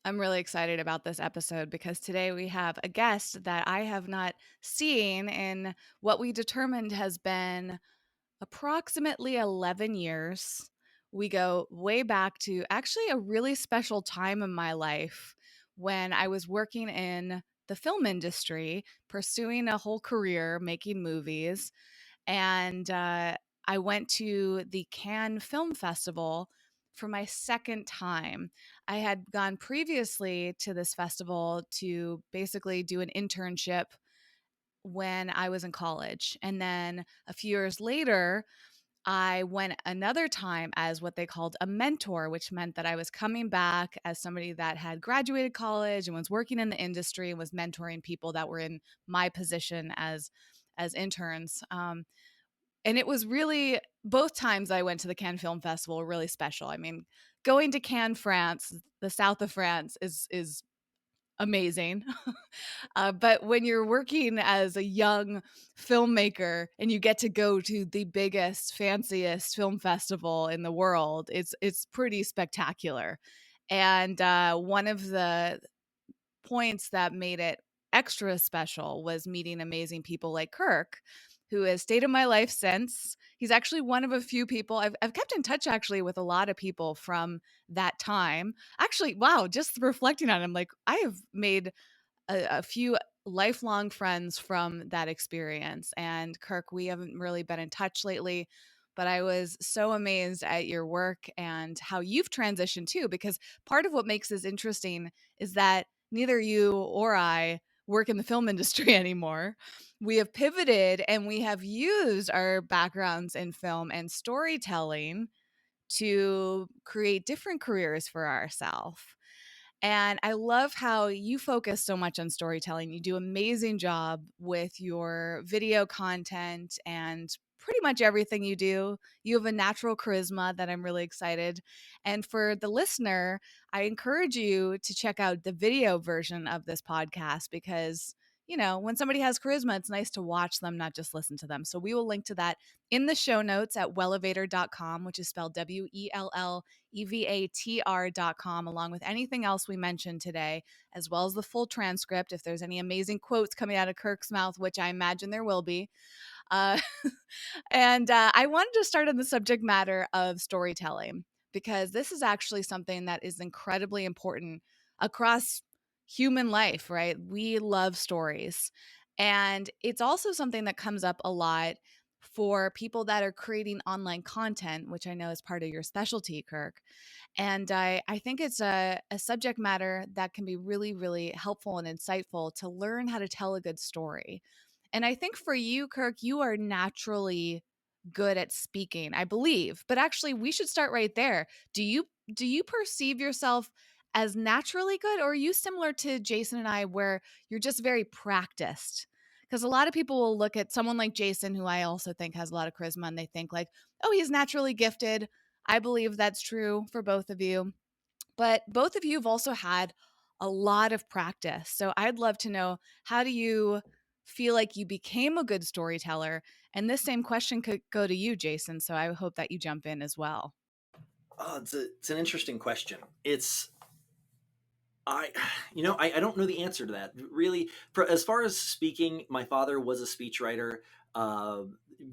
I'm really excited about this episode because today we have a guest that I have not seen in what we determined has been approximately 11 years. We go way back to actually a really special time in my life when I was working in the film industry, pursuing a whole career making movies. And I went to the Cannes Film Festival for my second time. I had gone previously to this festival to basically do an internship when I was in college. And then a few years later, I went another time as what they called a mentor, which meant that I was coming back as somebody that had graduated college and was working in the industry and was mentoring people that were in my position as interns. And it was really both times I went to the Cannes Film Festival were really special. I mean, going to Cannes, France, the south of France is amazing. But when you're working as a young filmmaker and you get to go to the biggest, fanciest film festival in the world, it's pretty spectacular. And one of the points that made it extra special was meeting amazing people like Kirk, who has stayed in my life since. He's actually one of a few people I've kept in touch actually with a lot of people from that time. Actually, wow, just reflecting on him, like I have made a few lifelong friends from that experience. And Kirk, we haven't really been in touch lately, but I was so amazed at your work and how you've transitioned too, because part of what makes this interesting is that neither you or I work in the film industry anymore. We have pivoted and we have used our backgrounds in film and storytelling to create different careers for ourselves. And I love how you focus so much on storytelling. You do an amazing job with your video content and pretty much everything you do. You have a natural charisma that I'm really excited. And for the listener, I encourage you to check out the video version of this podcast because, you know, when somebody has charisma, it's nice to watch them, not just listen to them. So we will link to that in the show notes at wellevatr.com, which is spelled WELLEVATR.com, along with anything else we mentioned today, as well as the full transcript. If there's any amazing quotes coming out of Kirk's mouth, which I imagine there will be. Uh, and I wanted to start on the subject matter of storytelling because this is actually something that is incredibly important across human life, right? We love stories. And it's also something that comes up a lot for people that are creating online content, which I know is part of your specialty, Kirk. And I think it's a subject matter that can be really, really helpful and insightful to learn how to tell a good story. And I think for you, Kirk, you are naturally good at speaking, I believe. But actually, we should start right there. Do you perceive yourself as naturally good, or are you similar to Jason and I where you're just very practiced? Because a lot of people will look at someone like Jason, who I also think has a lot of charisma, and they think like, oh, he's naturally gifted. I believe that's true for both of you. But both of you have also had a lot of practice. So I'd love to know, how do you feel like you became a good storyteller? And this same question could go to you, Jason. So I hope that you jump in as well. Oh, it's an interesting question. It's I I don't know the answer to that really. As far as speaking, my father was a speechwriter. Uh,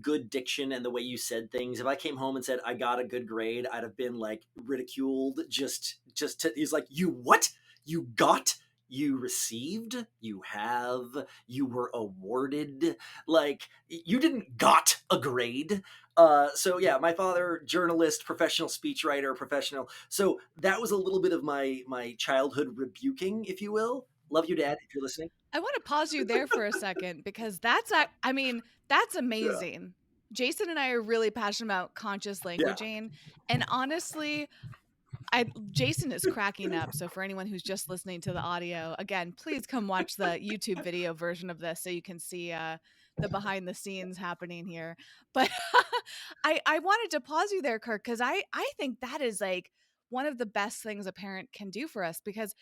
Good diction and the way you said things. If I came home and said I got a good grade, I'd have been like ridiculed. He's like, you what? You got? You received? You have? You were awarded? Like you didn't got a grade. So yeah, my father, journalist, professional speechwriter, professional. So that was a little bit of my childhood rebuking, if you will. Love you, Dad, if you're listening. I want to pause you there for a second because I mean, that's Yeah. amazing. Jason and I are really passionate about conscious Yeah. languaging. And honestly, Jason is cracking up. So for anyone who's just listening to the audio, again, please come watch the YouTube video version of this so you can see the behind the scenes happening here. But I wanted to pause you there, Kirk, because I think that is like one of the best things a parent can do for us because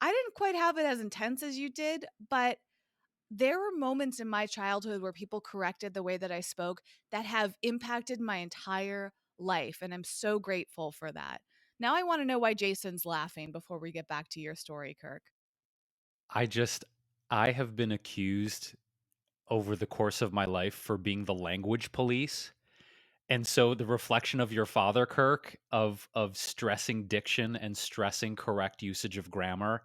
I didn't quite have it as intense as you did, but there were moments in my childhood where people corrected the way that I spoke that have impacted my entire life. And I'm so grateful for that. Now I want to know why Jason's laughing before we get back to your story, Kirk. I just I have been accused over the course of my life for being the language police. And so the reflection of your father, Kirk, of stressing diction and stressing correct usage of grammar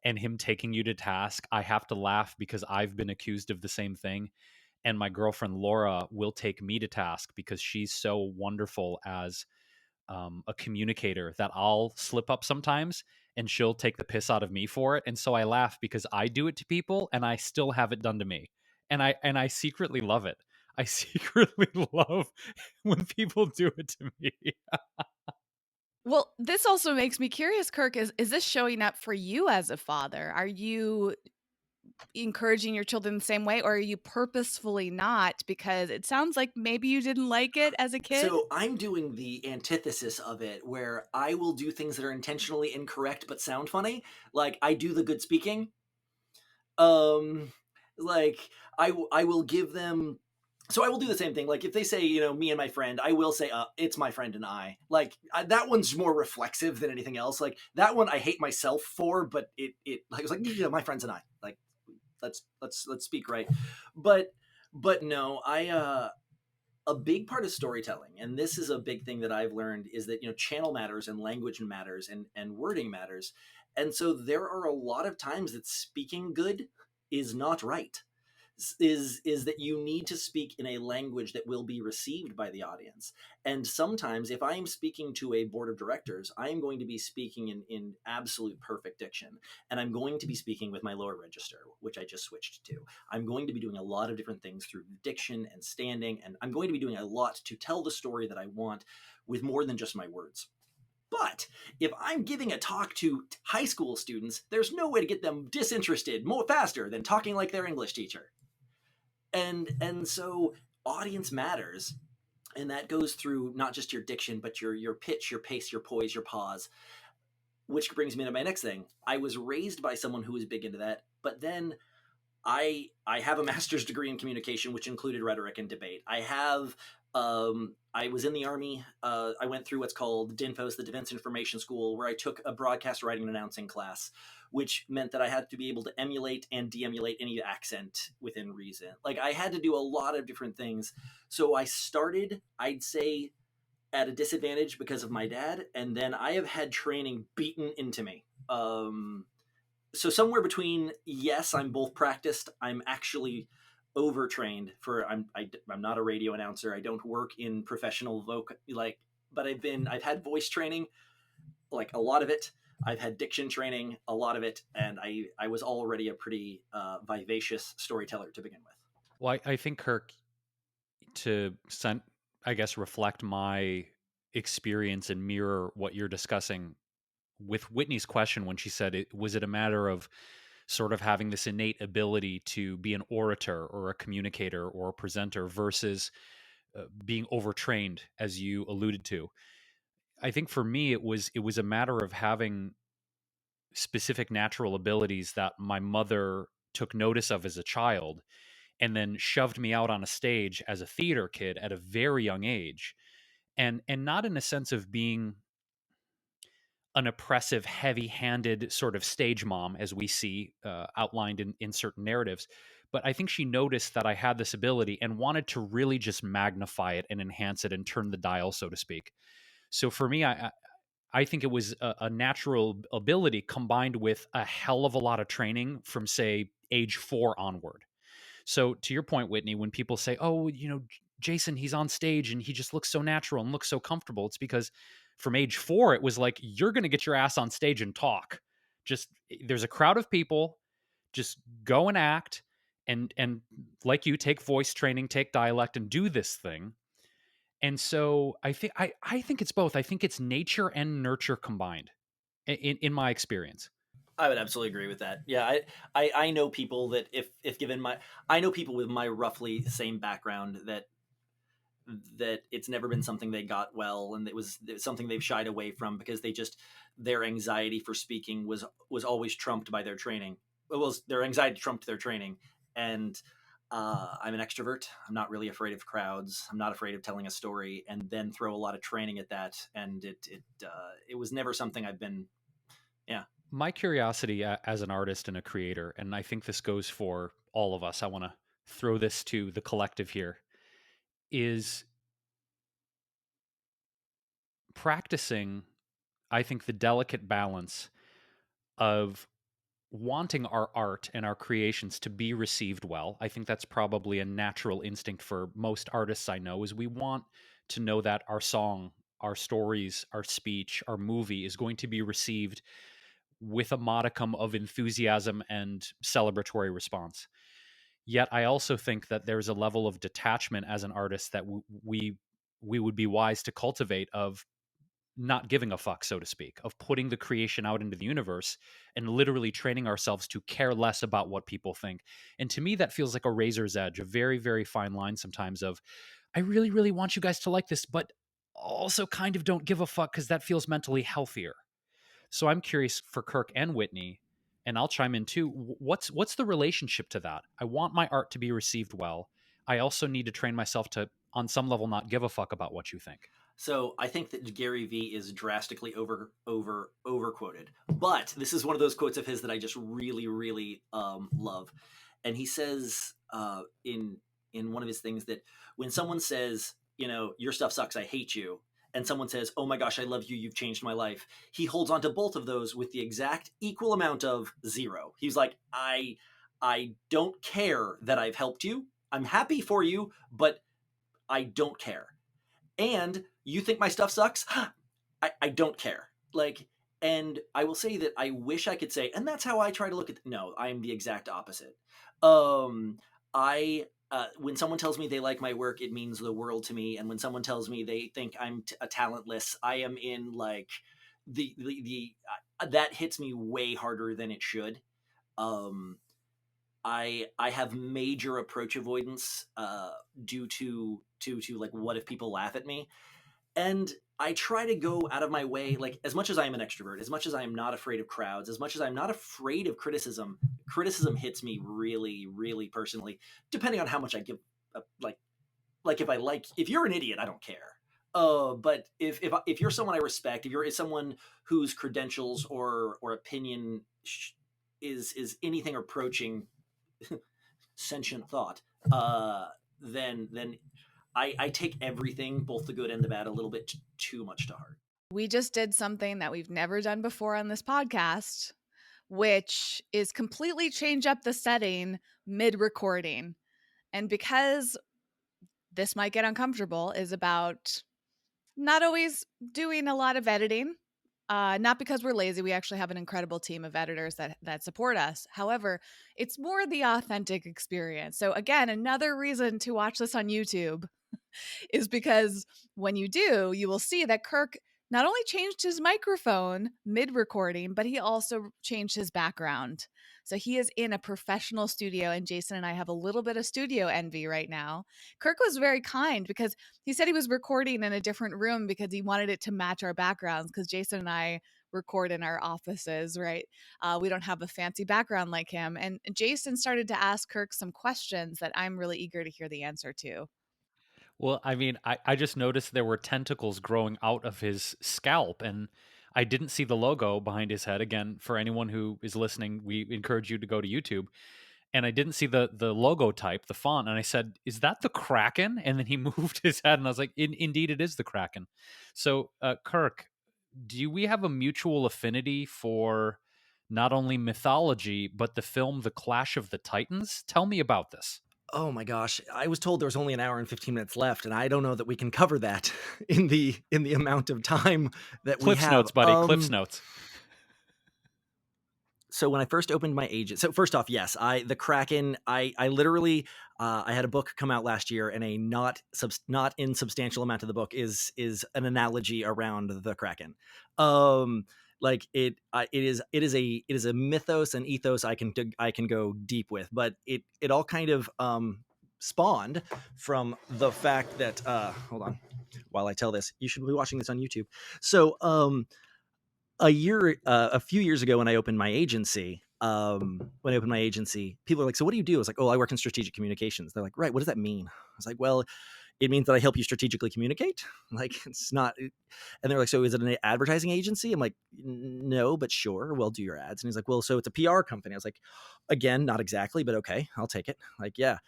and him taking you to task, I have to laugh because I've been accused of the same thing. And my girlfriend Laura will take me to task because she's so wonderful as a communicator that I'll slip up sometimes and she'll take the piss out of me for it. And so I laugh because I do it to people and I still have it done to me. And I secretly love it. I secretly love when people do it to me. Well, this also makes me curious, Kirk. Is this showing up for you as a father? Are you encouraging your children the same way, or are you purposefully not? Because it sounds like maybe you didn't like it as a kid. So I'm doing the antithesis of it, where I will do things that are intentionally incorrect but sound funny. Like I do the good speaking. Um, like I will give them. So I will do the same thing. Like if they say, me and my friend, I will say, it's my friend and I. Like that one's more reflexive than anything else. Like that one I hate myself for, but it like it's like yeah, my friends and I. Like let's speak right. But but no, I a big part of storytelling, and this is a big thing that I've learned, is that channel matters and language matters and wording matters. And so there are a lot of times that speaking good is not right. Is that you need to speak in a language that will be received by the audience. And sometimes if I am speaking to a board of directors, I am going to be speaking in absolute perfect diction, and I'm going to be speaking with my lower register, which I just switched to. I'm going to be doing a lot of different things through diction and standing, and I'm going to be doing a lot to tell the story that I want with more than just my words. But if I'm giving a talk to high school students, there's no way to get them disinterested more faster than talking like their English teacher. And so audience matters, and that goes through not just your diction, but your pitch, your pace, your poise, your pause. Which brings me to my next thing. I was raised by someone who was big into that, but then I have a master's degree in communication, which included rhetoric and debate. I was in the Army. I went through what's called DINFOS, the Defense Information School, where I took a broadcast writing and announcing class, which meant that I had to be able to emulate and de-emulate any accent within reason. Like I had to do a lot of different things. So I started, I'd say, at a disadvantage because of my dad, and then I have had training beaten into me. So somewhere between, yes, I'm both practiced, I'm actually overtrained for I'm not a radio announcer. I don't work in professional but I've had voice training, like a lot of it. I've had diction training, a lot of it, and I was already a pretty vivacious storyteller to begin with. Well, I think Kirk, to I guess reflect my experience and mirror what you're discussing with Whitney's question when she said, was it a matter of sort of having this innate ability to be an orator or a communicator or a presenter versus being overtrained, as you alluded to? I think for me, it was a matter of having specific natural abilities that my mother took notice of as a child and then shoved me out on a stage as a theater kid at a very young age, and not in a sense of being an oppressive, heavy-handed sort of stage mom, as we see outlined in certain narratives. But I think she noticed that I had this ability and wanted to really just magnify it and enhance it and turn the dial, so to speak. So for me, I think it was a natural ability combined with a hell of a lot of training from, say, age 4 onward. So to your point, Whitney, when people say, "Oh, Jason, he's on stage and he just looks so natural and looks so comfortable," it's because from age 4, it was like, you're going to get your ass on stage and talk. Just there's a crowd of people, just go and act, and like you, take voice training, take dialect, and do this thing. And so I think it's both. I think it's nature and nurture combined in my experience. I would absolutely agree with that. Yeah, I know people that if given my I know people with my roughly same background that it's never been something they got well, and it was something they've shied away from because their anxiety for speaking was always trumped by their training. It was their anxiety trumped their training, and I'm an extrovert. I'm not really afraid of crowds. I'm not afraid of telling a story, and then throw a lot of training at that. And it was never something I've been. Yeah. My curiosity as an artist and a creator, and I think this goes for all of us, I want to throw this to the collective here, is practicing, I think, the delicate balance of wanting our art and our creations to be received well. I think that's probably a natural instinct for most artists I know, is we want to know that our song, our stories, our speech, our movie is going to be received with a modicum of enthusiasm and celebratory response. Yet I also think that there's a level of detachment as an artist that we would be wise to cultivate, of not giving a fuck, so to speak, of putting the creation out into the universe and literally training ourselves to care less about what people think. And to me, that feels like a razor's edge, a very, very fine line sometimes of, I really, really want you guys to like this, but also kind of don't give a fuck because that feels mentally healthier. So I'm curious for Kirk and Whitney, and I'll chime in too. What's the relationship to that? I want my art to be received well. I also need to train myself to, on some level, not give a fuck about what you think. So I think that Gary Vee is drastically over quoted, but this is one of those quotes of his that I just really love, and he says in one of his things that when someone says, your stuff sucks, I hate you, and someone says, oh my gosh, I love you, you've changed my life, he holds on to both of those with the exact equal amount of zero. He's like, I don't care that I've helped you. I'm happy for you, but I don't care. And you think my stuff sucks? I don't care. Like, and I will say that I wish I could say, and that's how I try to look at. No, I am the exact opposite. I when someone tells me they like my work, it means the world to me. And when someone tells me they think I'm a talentless, I am in like the that hits me way harder than it should. Um, I have major approach avoidance due to like, what if people laugh at me? And I try to go out of my way, like, as much as I am an extrovert, as much as I am not afraid of crowds, as much as I'm not afraid of criticism. Criticism hits me really personally, depending on how much I give. Like if you're an idiot, I don't care. But if you're someone I respect, if you're someone whose credentials or opinion is anything approaching sentient thought, then I take everything, both the good and the bad, a little bit too much to heart. We just did something that we've never done before on this podcast, which is completely change up the setting mid recording. And because this might get uncomfortable, is about not always doing a lot of editing. Not because we're lazy. We actually have an incredible team of editors that support us. However, it's more the authentic experience. So again, another reason to watch this on YouTube is because when you do, you will see that Kirk not only changed his microphone mid recording, but he also changed his background. So he is in a professional studio, and Jason and I have a little bit of studio envy right now. Kirk was very kind because he said he was recording in a different room because he wanted it to match our backgrounds, because Jason and I record in our offices, right? We don't have a fancy background like him. And Jason started to ask Kirk some questions that I'm really eager to hear the answer to. Well, I mean, I just noticed there were tentacles growing out of his scalp, and I didn't see the logo behind his head. Again, for anyone who is listening, we encourage you to go to YouTube. And I didn't see the logo type, the font, and I said, "Is that the Kraken?" And then he moved his head, and I was like, Indeed, it is the Kraken." So, Kirk, do we have a mutual affinity for not only mythology but the film The Clash of the Titans? Tell me about this. Oh my gosh, I was told there's only an hour and 15 minutes left, and I don't know that we can cover that in the amount of time that we Cliff's have. notes, buddy. Cliff's notes. So when I first opened my agent, so first off, yes, the Kraken, I literally, I had a book come out last year, and a not insubstantial amount of the book is an analogy around the Kraken. Like it is a mythos and ethos I can go deep with, but it all kind of spawned from the fact that hold on while I tell this, you should be watching this on YouTube. So a few years ago when I opened my agency, when I opened my agency, people are like, so what do you do? I was like, oh, I work in strategic communications. They're like, right, what does that mean? I was like, well, it means that I help you strategically communicate. Like, it's not. And they're like, so is it an advertising agency? I'm like, no, but sure, we'll do your ads. And he's like, well, so it's a PR company. I was like, again, not exactly, but okay, I'll take it. Like, yeah.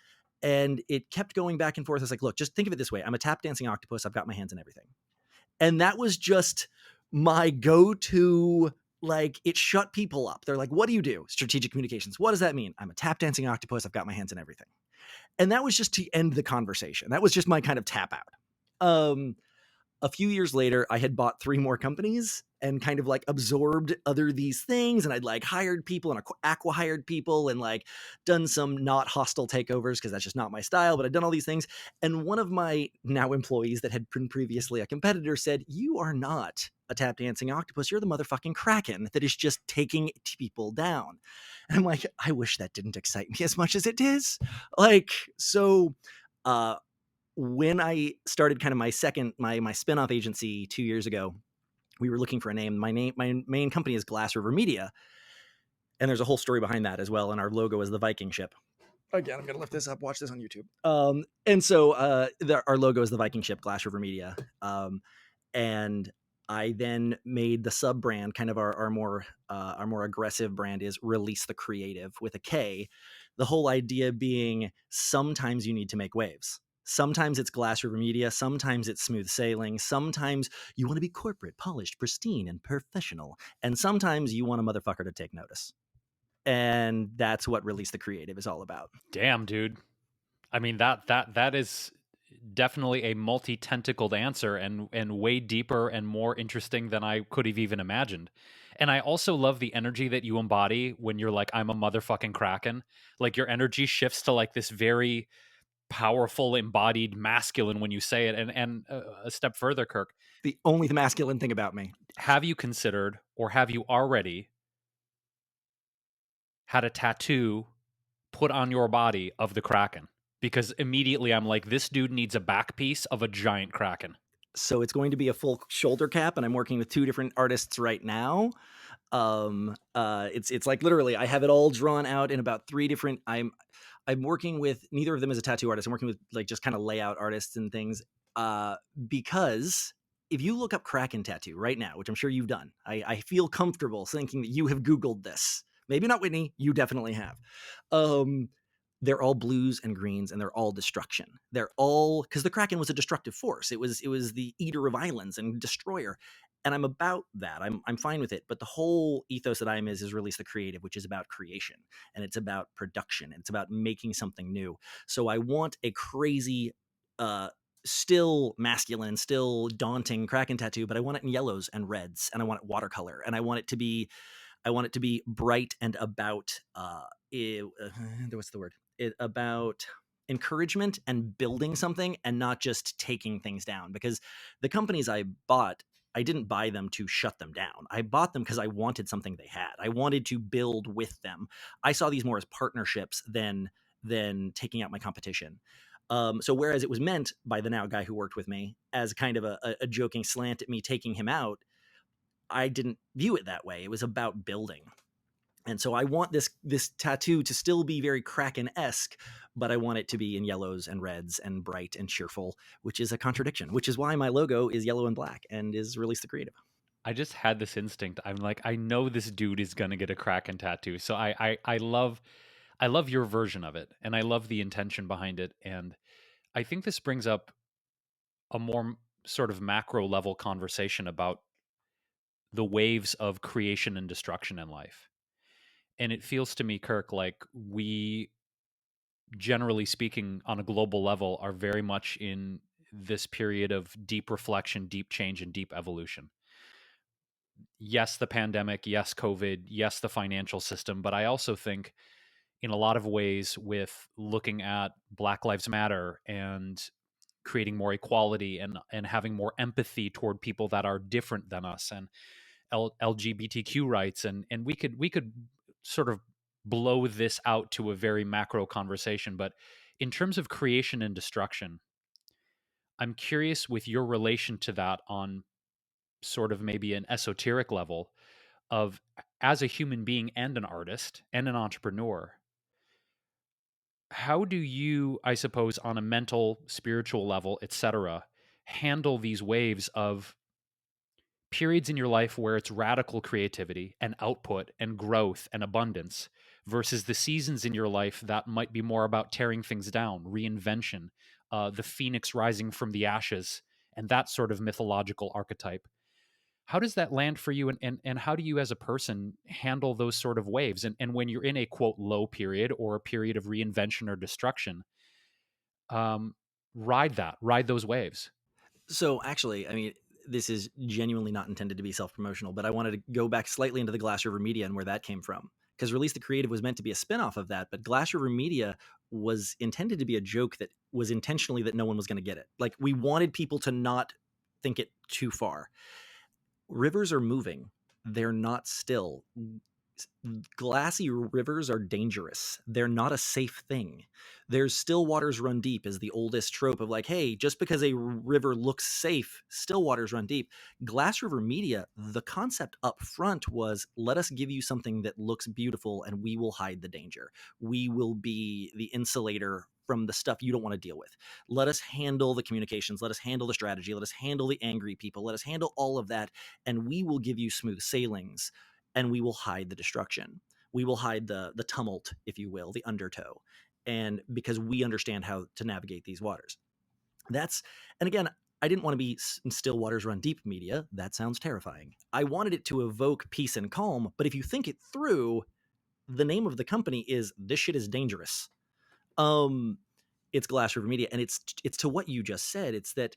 And it kept going back and forth. I was like, look, just think of it this way. I'm a tap dancing octopus. I've got my hands in everything. And that was just my go-to. Like, it shut people up. They're like, what do you do? Strategic communications. What does that mean? I'm a tap dancing octopus. I've got my hands in everything. And that was just to end the conversation. That was just my kind of tap out. A few years later, I had bought 3 more companies and kind of like absorbed these things. And I'd like hired people and hired people and like done some not hostile takeovers because that's just not my style. But I'd done all these things. And one of my now employees that had been previously a competitor said, you are not a tap dancing octopus. You're the motherfucking Kraken that is just taking people down. And I'm like, I wish that didn't excite me as much as it is. Like, so, when I started kind of my spinoff agency 2 years ago, we were looking for a name. My main company is Glass River Media, and there's a whole story behind that as well. And our logo is the Viking ship. Again, I'm gonna lift this up. Watch this on YouTube. And so our logo is the Viking ship, Glass River Media. And I then made the sub brand, kind of our more aggressive brand is Release the Creative with a K. The whole idea being sometimes you need to make waves. Sometimes it's Glass River Media. Sometimes it's smooth sailing. Sometimes you want to be corporate, polished, pristine, and professional. And sometimes you want a motherfucker to take notice. And that's what Release the Creative is all about. Damn, dude. I mean, that is definitely a multi-tentacled answer and way deeper and more interesting than I could have even imagined. And I also love the energy that you embody when you're like, I'm a motherfucking Kraken. Like, your energy shifts to like this very powerful, embodied masculine when you say it. And a step further, Kirk, The only masculine thing about me. have you considered, or have you already had a tattoo put on your body of the Kraken? Because immediately I'm like, this dude needs a back piece of a giant Kraken. So it's going to be a full shoulder cap, and I'm working with 2 different artists right now. It's like literally I have it all drawn out in about 3 different. I'm working with, neither of them is a tattoo artist. I'm working with like just kind of layout artists and things. Because if you look up Kraken tattoo right now, which I'm sure you've done, I feel comfortable thinking that you have Googled this. Maybe not Whitney, you definitely have. They're all blues and greens, and they're all destruction. They're all, because the Kraken was a destructive force. It was the eater of islands and destroyer. And I'm about that. I'm fine with it. But the whole ethos that I'm is Release the Creative, which is about creation, and it's about production, and it's about making something new. So I want a crazy, still masculine, still daunting Kraken tattoo, but I want it in yellows and reds, and I want it watercolor, and I want it to be bright and about what's the word? About encouragement and building something, and not just taking things down. Because the companies I bought, I didn't buy them to shut them down. I bought them because I wanted something they had. I wanted to build with them. I saw these more as partnerships than taking out my competition. So whereas it was meant by the now guy who worked with me as kind of a joking slant at me taking him out, I didn't view it that way. It was about building. And so I want this tattoo to still be very Kraken-esque, but I want it to be in yellows and reds and bright and cheerful, which is a contradiction, which is why my logo is yellow and black and is Release the Creative. I just had this instinct. I'm like, I know this dude is gonna get a Kraken tattoo. So I love your version of it, and I love the intention behind it. And I think this brings up a more sort of macro level conversation about the waves of creation and destruction in life. And it feels to me, Kirk, like we, generally speaking, on a global level, are very much in this period of deep reflection, deep change, and deep evolution. Yes, the pandemic, yes, COVID, yes, the financial system, but I also think in a lot of ways with looking at Black Lives Matter and creating more equality and having more empathy toward people that are different than us, and LGBTQ rights, and we could sort of blow this out to a very macro conversation. But in terms of creation and destruction, I'm curious with your relation to that on sort of maybe an esoteric level. of, as a human being and an artist and an entrepreneur, how do you, I suppose, on a mental, spiritual level, etc., handle these waves of periods in your life where it's radical creativity and output and growth and abundance versus the seasons in your life that might be more about tearing things down, reinvention, the phoenix rising from the ashes, and that sort of mythological archetype? How does that land for you, and how do you as a person handle those sort of waves? And when you're in a quote low period or a period of reinvention or destruction, um, ride those waves. So actually, I mean, this is genuinely not intended to be self-promotional, but I wanted to go back slightly into the Glass River Media and where that came from. Because Release the Creative was meant to be a spinoff of that, but Glass River Media was intended to be a joke that was intentionally that no one was going to get it. Like, we wanted people to not think it too far. Rivers are moving. They're not still. Glassy rivers are dangerous. They're not a safe thing. There's still waters run deep is the oldest trope of like, hey, just because a river looks safe, still waters run deep. Glass River Media, the concept up front was, let us give you something that looks beautiful and we will hide the danger. We will be the insulator from the stuff you don't want to deal with. Let us handle the communications. Let us handle the strategy. Let us handle the angry people. Let us handle all of that. And we will give you smooth sailings, and we will hide the destruction. We will hide the tumult, if you will, the undertow. And because we understand how to navigate these waters. And again, I didn't want to be still waters run deep media. That sounds terrifying. I wanted it to evoke peace and calm. But if you think it through, the name of the company is This Shit Is Dangerous. It's Glass River Media. And it's to what you just said. It's that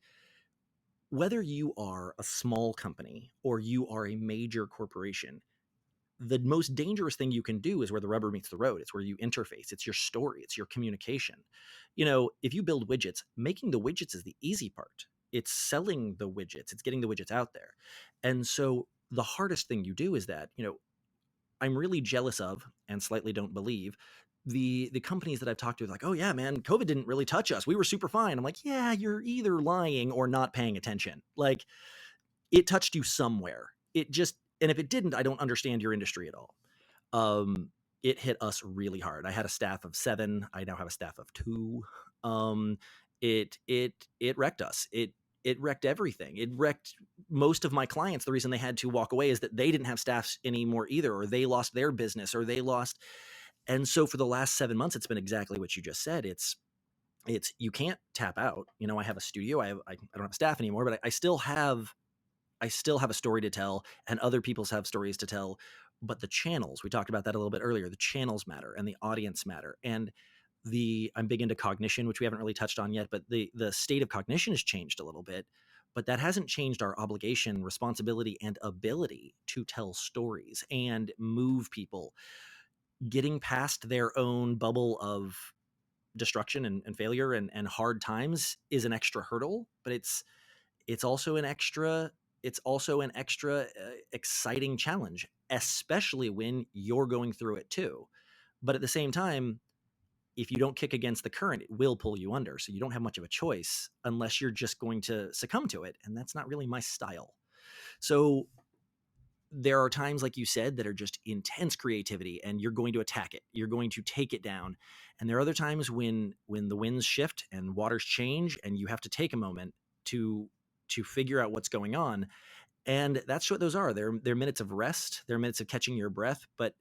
whether you are a small company or you are a major corporation, the most dangerous thing you can do is where the rubber meets the road. It's where you interface. It's your story. It's your communication. If you build widgets, making the widgets is the easy part. It's selling the widgets. It's getting the widgets out there. And so the hardest thing you do is that, I'm really jealous of and slightly don't believe the companies that I've talked to, like, oh yeah, man, COVID didn't really touch us. We were super fine. I'm like, yeah, you're either lying or not paying attention. Like, it touched you somewhere. And if it didn't, I don't understand your industry at all. It hit us really hard. I had a staff of 7. I now have a staff of 2. It wrecked us. It wrecked everything. It wrecked most of my clients. The reason they had to walk away is that they didn't have staffs anymore either, or they lost their business, or they lost. And so for the last 7 months, it's been exactly what you just said. It's you can't tap out. I have a studio. I don't have staff anymore, but I still have a story to tell, and other people's have stories to tell. But the channels, we talked about that a little bit earlier, the channels matter and the audience matter. And I'm big into cognition, which we haven't really touched on yet, but the state of cognition has changed a little bit, but that hasn't changed our obligation, responsibility, and ability to tell stories and move people. Getting past their own bubble of destruction and failure and hard times is an extra hurdle, but it's also an extra exciting challenge, especially when you're going through it too. But at the same time, if you don't kick against the current, it will pull you under. So you don't have much of a choice unless you're just going to succumb to it. And that's not really my style. So there are times, like you said, that are just intense creativity and you're going to attack it. You're going to take it down. And there are other times when the winds shift and waters change and you have to take a moment to figure out what's going on. And that's what those are. They're minutes of rest. They're minutes of catching your breath. But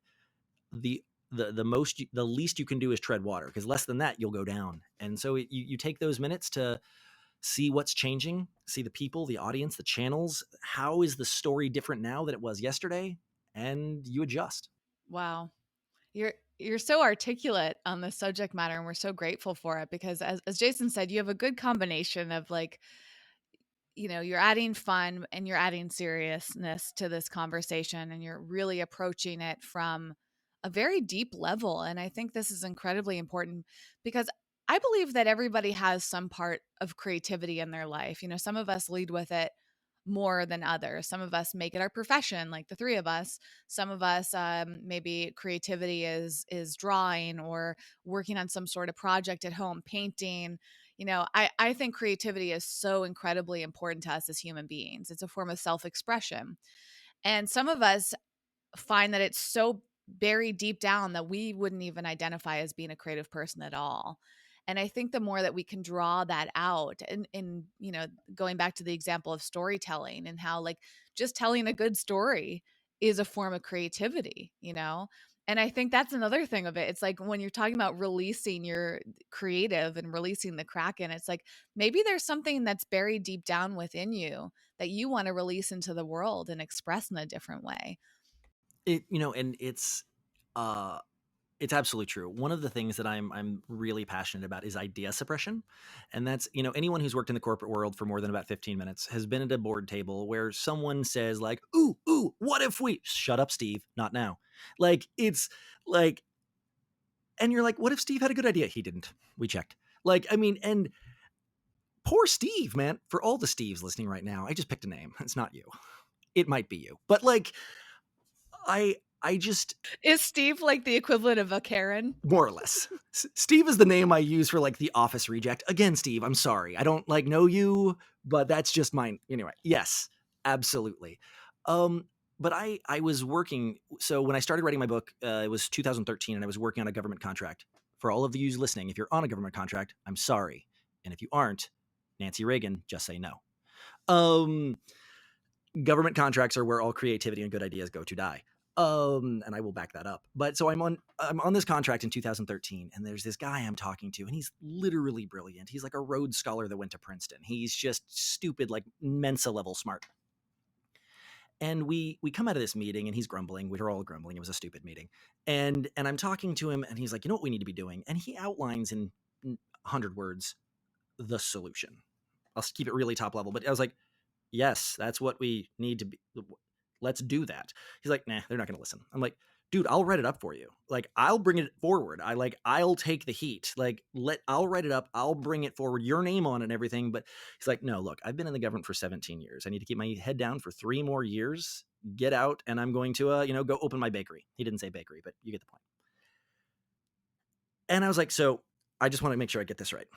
the least you can do is tread water, because less than that, you'll go down. And so you take those minutes to see what's changing, see the people, the audience, the channels. How is the story different now than it was yesterday? And you adjust. Wow. You're so articulate on the subject matter, and we're so grateful for it, because as Jason said, you have a good combination of, like, you're adding fun and you're adding seriousness to this conversation, and you're really approaching it from a very deep level. And I think this is incredibly important, because I believe that everybody has some part of creativity in their life. Some of us lead with it more than others. Some of us make it our profession, like the 3 of us. Some of us, maybe creativity is drawing or working on some sort of project at home, painting. I think creativity is so incredibly important to us as human beings. It's a form of self-expression. And some of us find that it's so buried deep down that we wouldn't even identify as being a creative person at all. And I think the more that we can draw that out, and you know, going back to the example of storytelling and how like just telling a good story is a form of creativity, you know? And I think that's another thing of it. It's like when you're talking about releasing your creative and releasing the Kraken, it's like maybe there's something that's buried deep down within you that you want to release into the world and express in a different way. And it's absolutely true. One of the things that I'm really passionate about is idea suppression. And that's, anyone who's worked in the corporate world for more than about 15 minutes has been at a board table where someone says like, ooh, what if we shut up, Steve? Not now. Like it's like, and you're like, what if Steve had a good idea? He didn't. We checked. Like, I mean, and poor Steve, man, for all the Steves listening right now, I just picked a name. It's not you. It might be you. But like, I just Is Steve like the equivalent of a Karen? more or less. Steve is the name I use for like the office reject. Again, Steve, I'm sorry. I don't like know you, but that's just mine. Anyway, yes, absolutely. But I was working. So when I started writing my book, it was 2013, and I was working on a government contract. For all of you listening, if you're on a government contract, I'm sorry. And if you aren't, Nancy Reagan, just say no. Government contracts are where all creativity and good ideas go to die. And I will back that up. But so I'm on this contract in 2013, and there's this guy I'm talking to, and he's literally brilliant. He's like a Rhodes Scholar that went to Princeton. He's just stupid, like Mensa level smart. And we come out of this meeting, and he's grumbling. We were all grumbling. It was a stupid meeting. And I'm talking to him, and he's like, you know what we need to be doing? And he outlines in 100 words the solution. I'll keep it really top level, but I was like, yes, that's what we need to be. Let's do that. He's like, nah, they're not going to listen. I'm like, dude, I'll write it up for you. Like, I'll bring it forward. I'll take the heat. Like, I'll write it up. I'll bring it forward, your name on it and everything. But he's like, no, look, I've been in the government for 17 years. I need to keep my head down for 3 more years, get out, and I'm going to, go open my bakery. He didn't say bakery, but you get the point. And I was like, so I just want to make sure I get this right.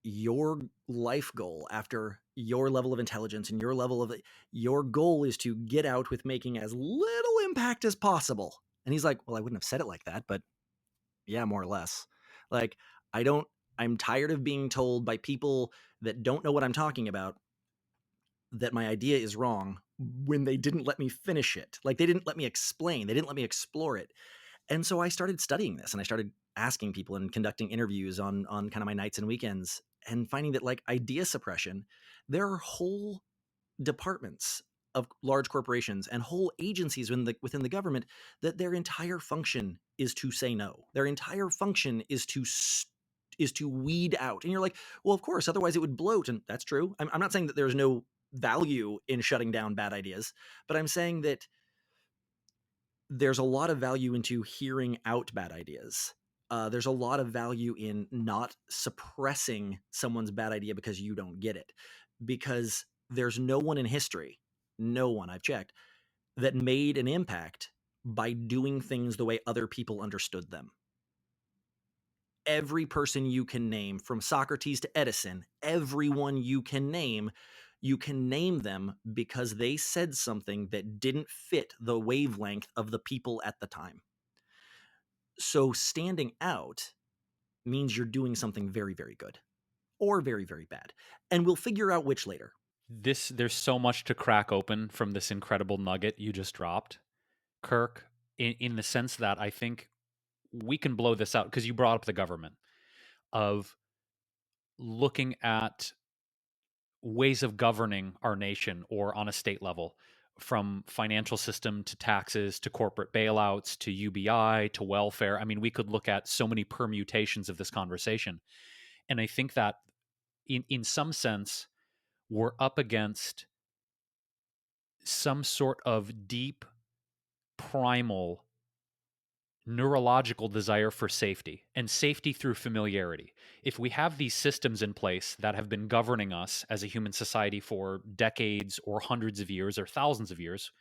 Your life goal after your level of intelligence and your goal is to get out with making as little impact as possible. And he's like, well, I wouldn't have said it like that, but yeah, more or less. Like, I'm tired of being told by people that don't know what I'm talking about that my idea is wrong when they didn't let me finish it. Like, they didn't let me explain, they didn't let me explore it. And so I started studying this, and I started asking people and conducting interviews on kind of my nights and weekends, and finding that like idea suppression, there are whole departments of large corporations and whole agencies within the government that their entire function is to say no. Their entire function is to weed out. And you're like, well, of course, otherwise it would bloat. And that's true. I'm not saying that there's no value in shutting down bad ideas, but I'm saying that there's a lot of value into hearing out bad ideas. There's a lot of value in not suppressing someone's bad idea because you don't get it. Because there's no one in history, no one I've checked, that made an impact by doing things the way other people understood them. Every person you can name, from Socrates to Edison, everyone you can name them because they said something that didn't fit the wavelength of the people at the time. So standing out means you're doing something very, very good or very, very bad. And we'll figure out which later. There's so much to crack open from this incredible nugget you just dropped, Kirk, in the sense that I think we can blow this out because you brought up the government, of looking at ways of governing our nation or on a state level, from financial system to taxes to corporate bailouts to UBI to welfare. I mean, we could look at so many permutations of this conversation. And I think that in some sense, we're up against some sort of deep, primal neurological desire for safety, and safety through familiarity. If we have these systems in place that have been governing us as a human society for decades or hundreds of years or thousands of years,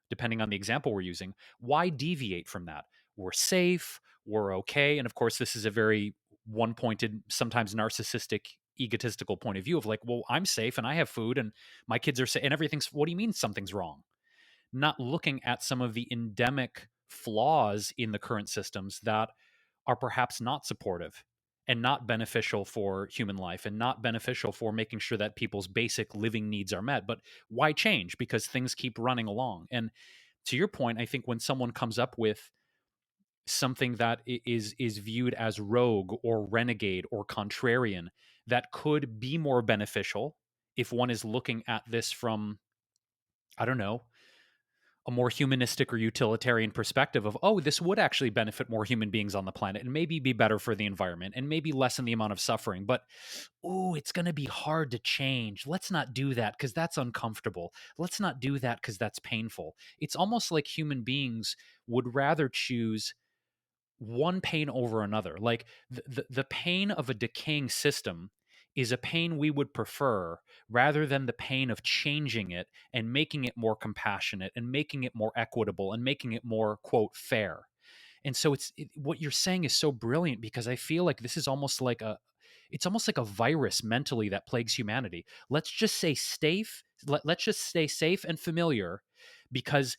depending on the example we're using, why deviate from that? We're safe, we're okay. And of course, this is a very one-pointed, sometimes narcissistic, egotistical point of view of like, well, I'm safe and I have food and my kids are safe and everything's, what do you mean something's wrong? not looking at some of the endemic flaws in the current systems that are perhaps not supportive and not beneficial for human life and not beneficial for making sure that people's basic living needs are met. But why change? Because things keep running along. And to your point, I think when someone comes up with something that is viewed as rogue or renegade or contrarian that could be more beneficial if one is looking at this from, I don't know, a more humanistic or utilitarian perspective of, oh, this would actually benefit more human beings on the planet and maybe be better for the environment and maybe lessen the amount of suffering. But, oh, it's going to be hard to change. Let's not do that because that's uncomfortable. Let's not do that because that's painful. It's almost like human beings would rather choose one pain over another. Like the pain of a decaying system is a pain we would prefer rather than the pain of changing it and making it more compassionate and making it more equitable and making it more, quote, fair. And so what you're saying is so brilliant because I feel like this is almost like it's almost like a virus mentally that plagues humanity. Let's just say safe. Let's just stay safe and familiar because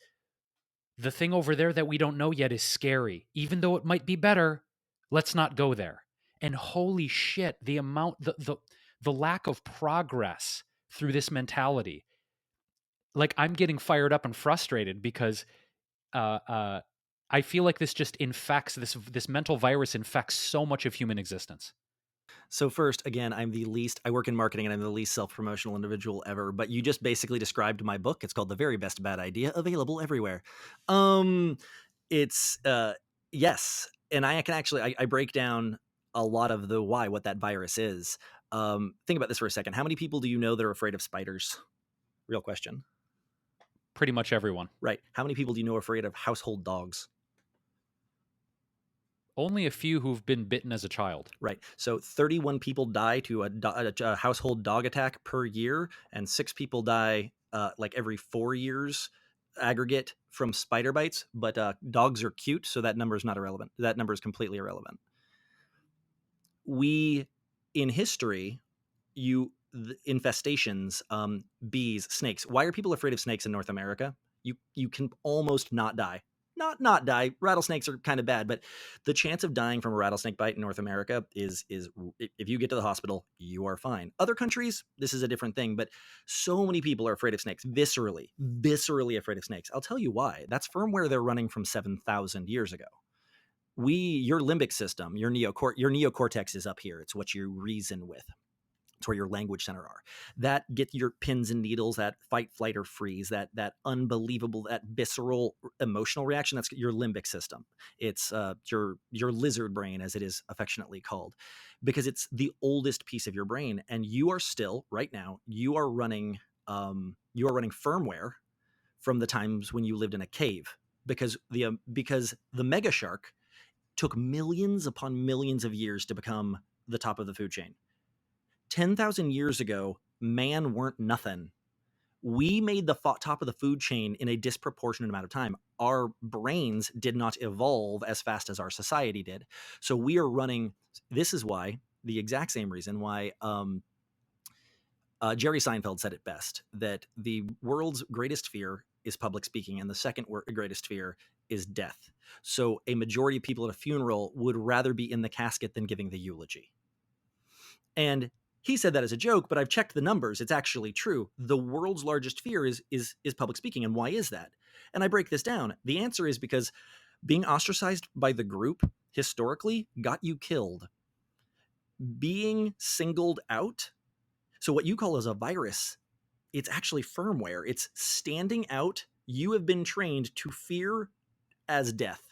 the thing over there that we don't know yet is scary. Even though it might be better, let's not go there. And holy shit, the amount, the lack of progress through this mentality. Like I'm getting fired up and frustrated because I feel like this just infects this mental virus infects so much of human existence. So first, again, I work in marketing and I'm the least self-promotional individual ever, but you just basically described my book. It's called The Very Best Bad Idea, available everywhere. It's, yes. And I can actually, I break down a lot of the why, what that virus is. Think about this for a second. How many people do you know that are afraid of spiders? Real question. Pretty much everyone. Right. How many people do you know are afraid of household dogs? Only a few who've been bitten as a child. Right. So 31 people die to a household dog attack per year, and 6 people die like every 4 years aggregate from spider bites. But dogs are cute, so that number is not irrelevant. That number is completely irrelevant. We, in history, infestations, bees, snakes. Why are people afraid of snakes in North America? You can almost not die. Not die. Rattlesnakes are kind of bad, but the chance of dying from a rattlesnake bite in North America is if you get to the hospital, you are fine. Other countries, this is a different thing, but so many people are afraid of snakes, viscerally afraid of snakes. I'll tell you why. That's firmware they're running from 7,000 years ago. Your limbic system, your neocortex is up here. It's what you reason with. It's where your language center are. That get your pins and needles, that fight, flight, or freeze, that unbelievable, that visceral emotional reaction. That's your limbic system. It's your lizard brain, as it is affectionately called, because it's the oldest piece of your brain. And you are still right now. You are running firmware from the times when you lived in a cave, because the mega shark took millions upon millions of years to become the top of the food chain. 10,000 years ago, man weren't nothing. We made the top of the food chain in a disproportionate amount of time. Our brains did not evolve as fast as our society did. So we are running. This is why, the exact same reason why Jerry Seinfeld said it best, that the world's greatest fear is public speaking, and the second greatest fear is death. So a majority of people at a funeral would rather be in the casket than giving the eulogy. And he said that as a joke, but I've checked the numbers. It's actually true. The world's largest fear is public speaking. And why is that? And I break this down. The answer is because being ostracized by the group historically got you killed. Being singled out, so what you call as a virus, it's actually firmware. It's standing out. You have been trained to fear as death,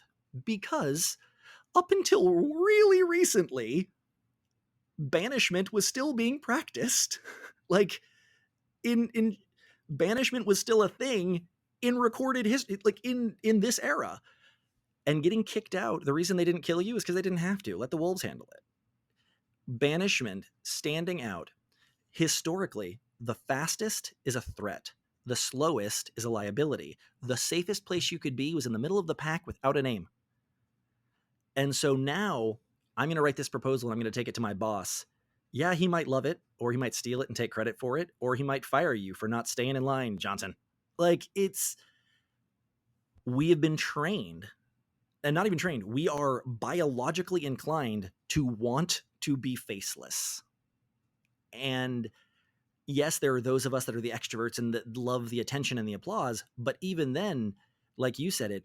because up until really recently, banishment was still being practiced. Like in banishment was still a thing in recorded history, like in this era. And getting kicked out, the reason they didn't kill you is because they didn't have to. Let the wolves handle it. Banishment, standing out. Historically, the fastest is a threat. The slowest is a liability. The safest place you could be was in the middle of the pack without a name. And so now I'm going to write this proposal and I'm going to take it to my boss. Yeah, he might love it, or he might steal it and take credit for it, or he might fire you for not staying in line, Johnson. Like, it's we have been trained, and not even trained, we are biologically inclined to want to be faceless. And yes, there are those of us that are the extroverts and that love the attention and the applause, but even then, like you said it,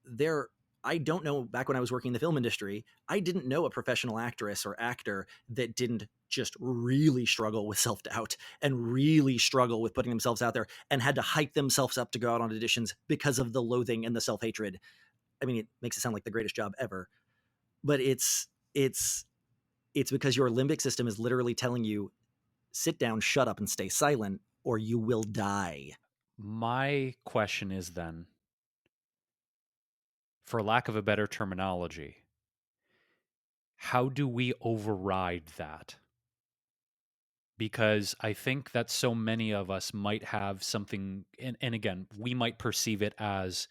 there I don't know, back when I was working in the film industry, I didn't know a professional actress or actor that didn't just really struggle with self-doubt and really struggle with putting themselves out there and had to hype themselves up to go out on auditions because of the loathing and the self-hatred. I mean, it makes it sound like the greatest job ever, but it's because your limbic system is literally telling you, sit down, shut up, and stay silent, or you will die. My question is then, for lack of a better terminology, how do we override that? Because I think that so many of us might have something, and again, we might perceive it as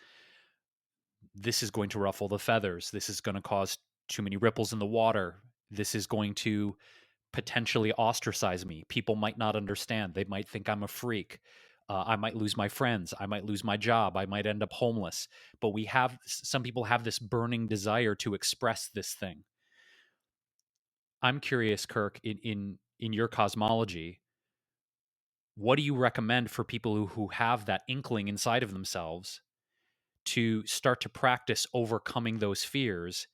this is going to ruffle the feathers. This is going to cause too many ripples in the water. This is going to potentially ostracize me. People might not understand. They might think I'm a freak. I might lose my friends. I might lose my job. I might end up homeless. But some people have this burning desire to express this thing. I'm curious, Kirk, in your cosmology, what do you recommend for people who have that inkling inside of themselves to start to practice overcoming those fears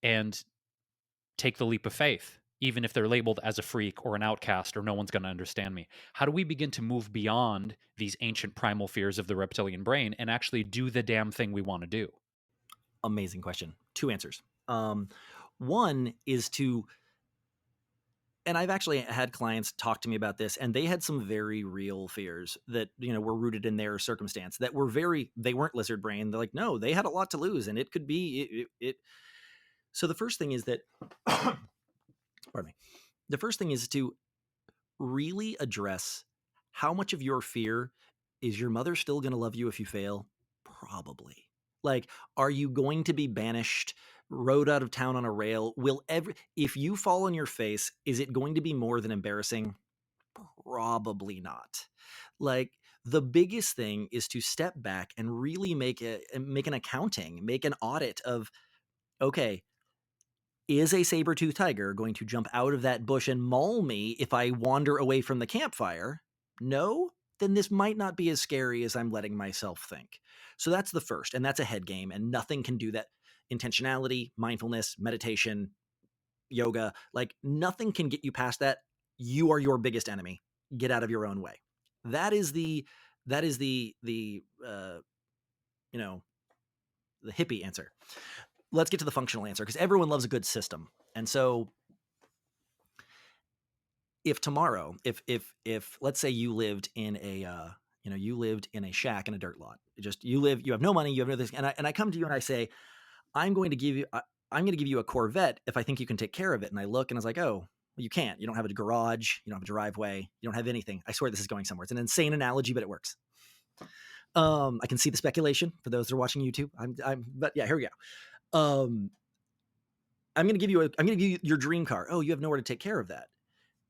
and take the leap of faith, even if they're labeled as a freak or an outcast or no one's going to understand me? How do we begin to move beyond these ancient primal fears of the reptilian brain and actually do the damn thing we want to do? Amazing question. Two answers. One is to, and I've actually had clients talk to me about this, and they had some very real fears that, were rooted in their circumstance that were they weren't lizard brain. They're like, no, they had a lot to lose, and it could be it. So the first thing is that, pardon me. The first thing is to really address how much of your fear is your mother still going to love you if you fail? Probably. Like, are you going to be banished, rode out of town on a rail? If you fall on your face, is it going to be more than embarrassing? Probably not. Like, the biggest thing is to step back and really make an accounting, make an audit of, okay, is a saber-toothed tiger going to jump out of that bush and maul me if I wander away from the campfire? No? Then this might not be as scary as I'm letting myself think. So that's the first, and that's a head game, and nothing can do that. Intentionality, mindfulness, meditation, yoga, like nothing can get you past that. You are your biggest enemy. Get out of your own way. That is the the hippie answer. Let's get to the functional answer, because everyone loves a good system. And so if tomorrow, if let's say you lived in a shack in a dirt lot, you have no money, you have no this, and I come to you and I say, I'm going to give you a Corvette if I think you can take care of it. And I look and I was like, oh, well, you can't. You don't have a garage, you don't have a driveway, you don't have anything. I swear this is going somewhere. It's an insane analogy, but it works. I can see the speculation for those that are watching YouTube. But yeah, here we go. I'm going to give you your dream car. Oh, you have nowhere to take care of that.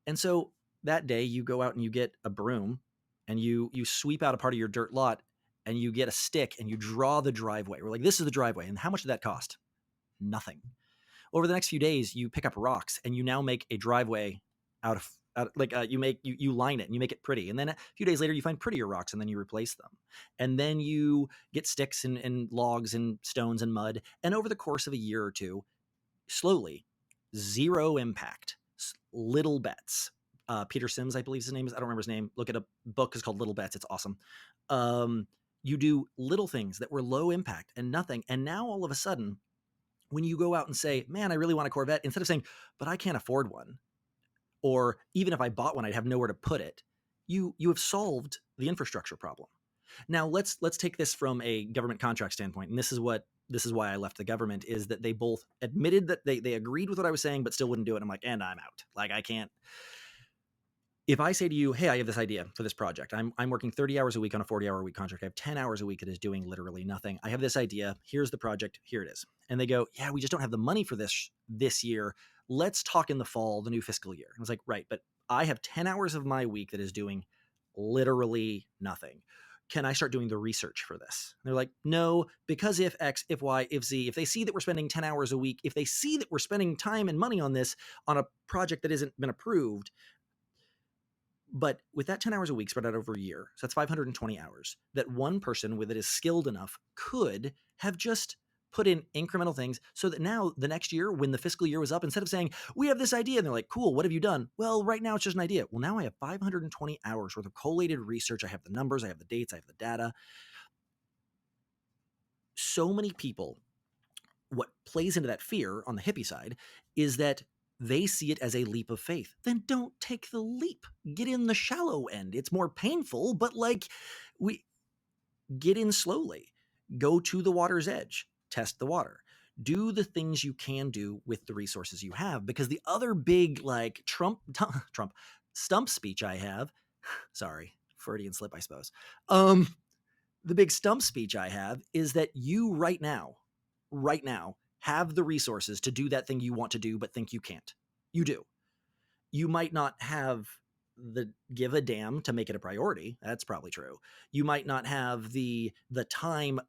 And so that day you go out and you get a broom and you sweep out a part of your dirt lot and you get a stick and you draw the driveway. We're like, this is the driveway. And how much did that cost? Nothing. Over the next few days, you pick up rocks and you now make a driveway you line it and you make it pretty. And then a few days later, you find prettier rocks and then you replace them. And then you get sticks and logs and stones and mud. And over the course of a year or two, slowly, zero impact, little bets. Peter Sims, I believe his name is. I don't remember his name. Look at a book. It's called Little Bets. It's awesome. You do little things that were low impact and nothing. And now all of a sudden, when you go out and say, man, I really want a Corvette, instead of saying, but I can't afford one, or even if I bought one, I'd have nowhere to put it, you have solved the infrastructure problem. Now let's take this from a government contract standpoint. And this is why I left the government, is that they both admitted that they agreed with what I was saying, but still wouldn't do it. I'm like, and I'm out. Like, I can't. If I say to you, hey, I have this idea for this project. I'm working 30 hours a week on a 40-hour a week contract. I have 10 hours a week that is doing literally nothing. I have this idea. Here's the project. Here it is. And they go, yeah, we just don't have the money for this year. Let's talk in the fall, the new fiscal year. And I was like, right, but I have 10 hours of my week that is doing literally nothing. can I start doing the research for this? And they're like, no, because if X, if Y, if Z, if they see that we're spending 10 hours a week, if they see that we're spending time and money on this on a project that hasn't been approved, but with that 10 hours a week spread out over a year, so that's 520 hours, that one person with it is skilled enough could have just put in incremental things so that now the next year, when the fiscal year was up, instead of saying, we have this idea, and they're like, cool, what have you done? Well, right now it's just an idea. Well, now I have 520 hours worth of collated research. I have the numbers, I have the dates, I have the data. So many people, what plays into that fear on the hippie side is that they see it as a leap of faith. Then don't take the leap. Get in the shallow end. It's more painful, but like we get in slowly. Go to the water's edge. Test the water. Do the things you can do with the resources you have, because the other big like Trump stump speech I have, sorry, Freudian slip, I suppose. The big stump speech I have is that you right now have the resources to do that thing you want to do but think you can't. You do. You might not have the give a damn to make it a priority. That's probably true. You might not have the time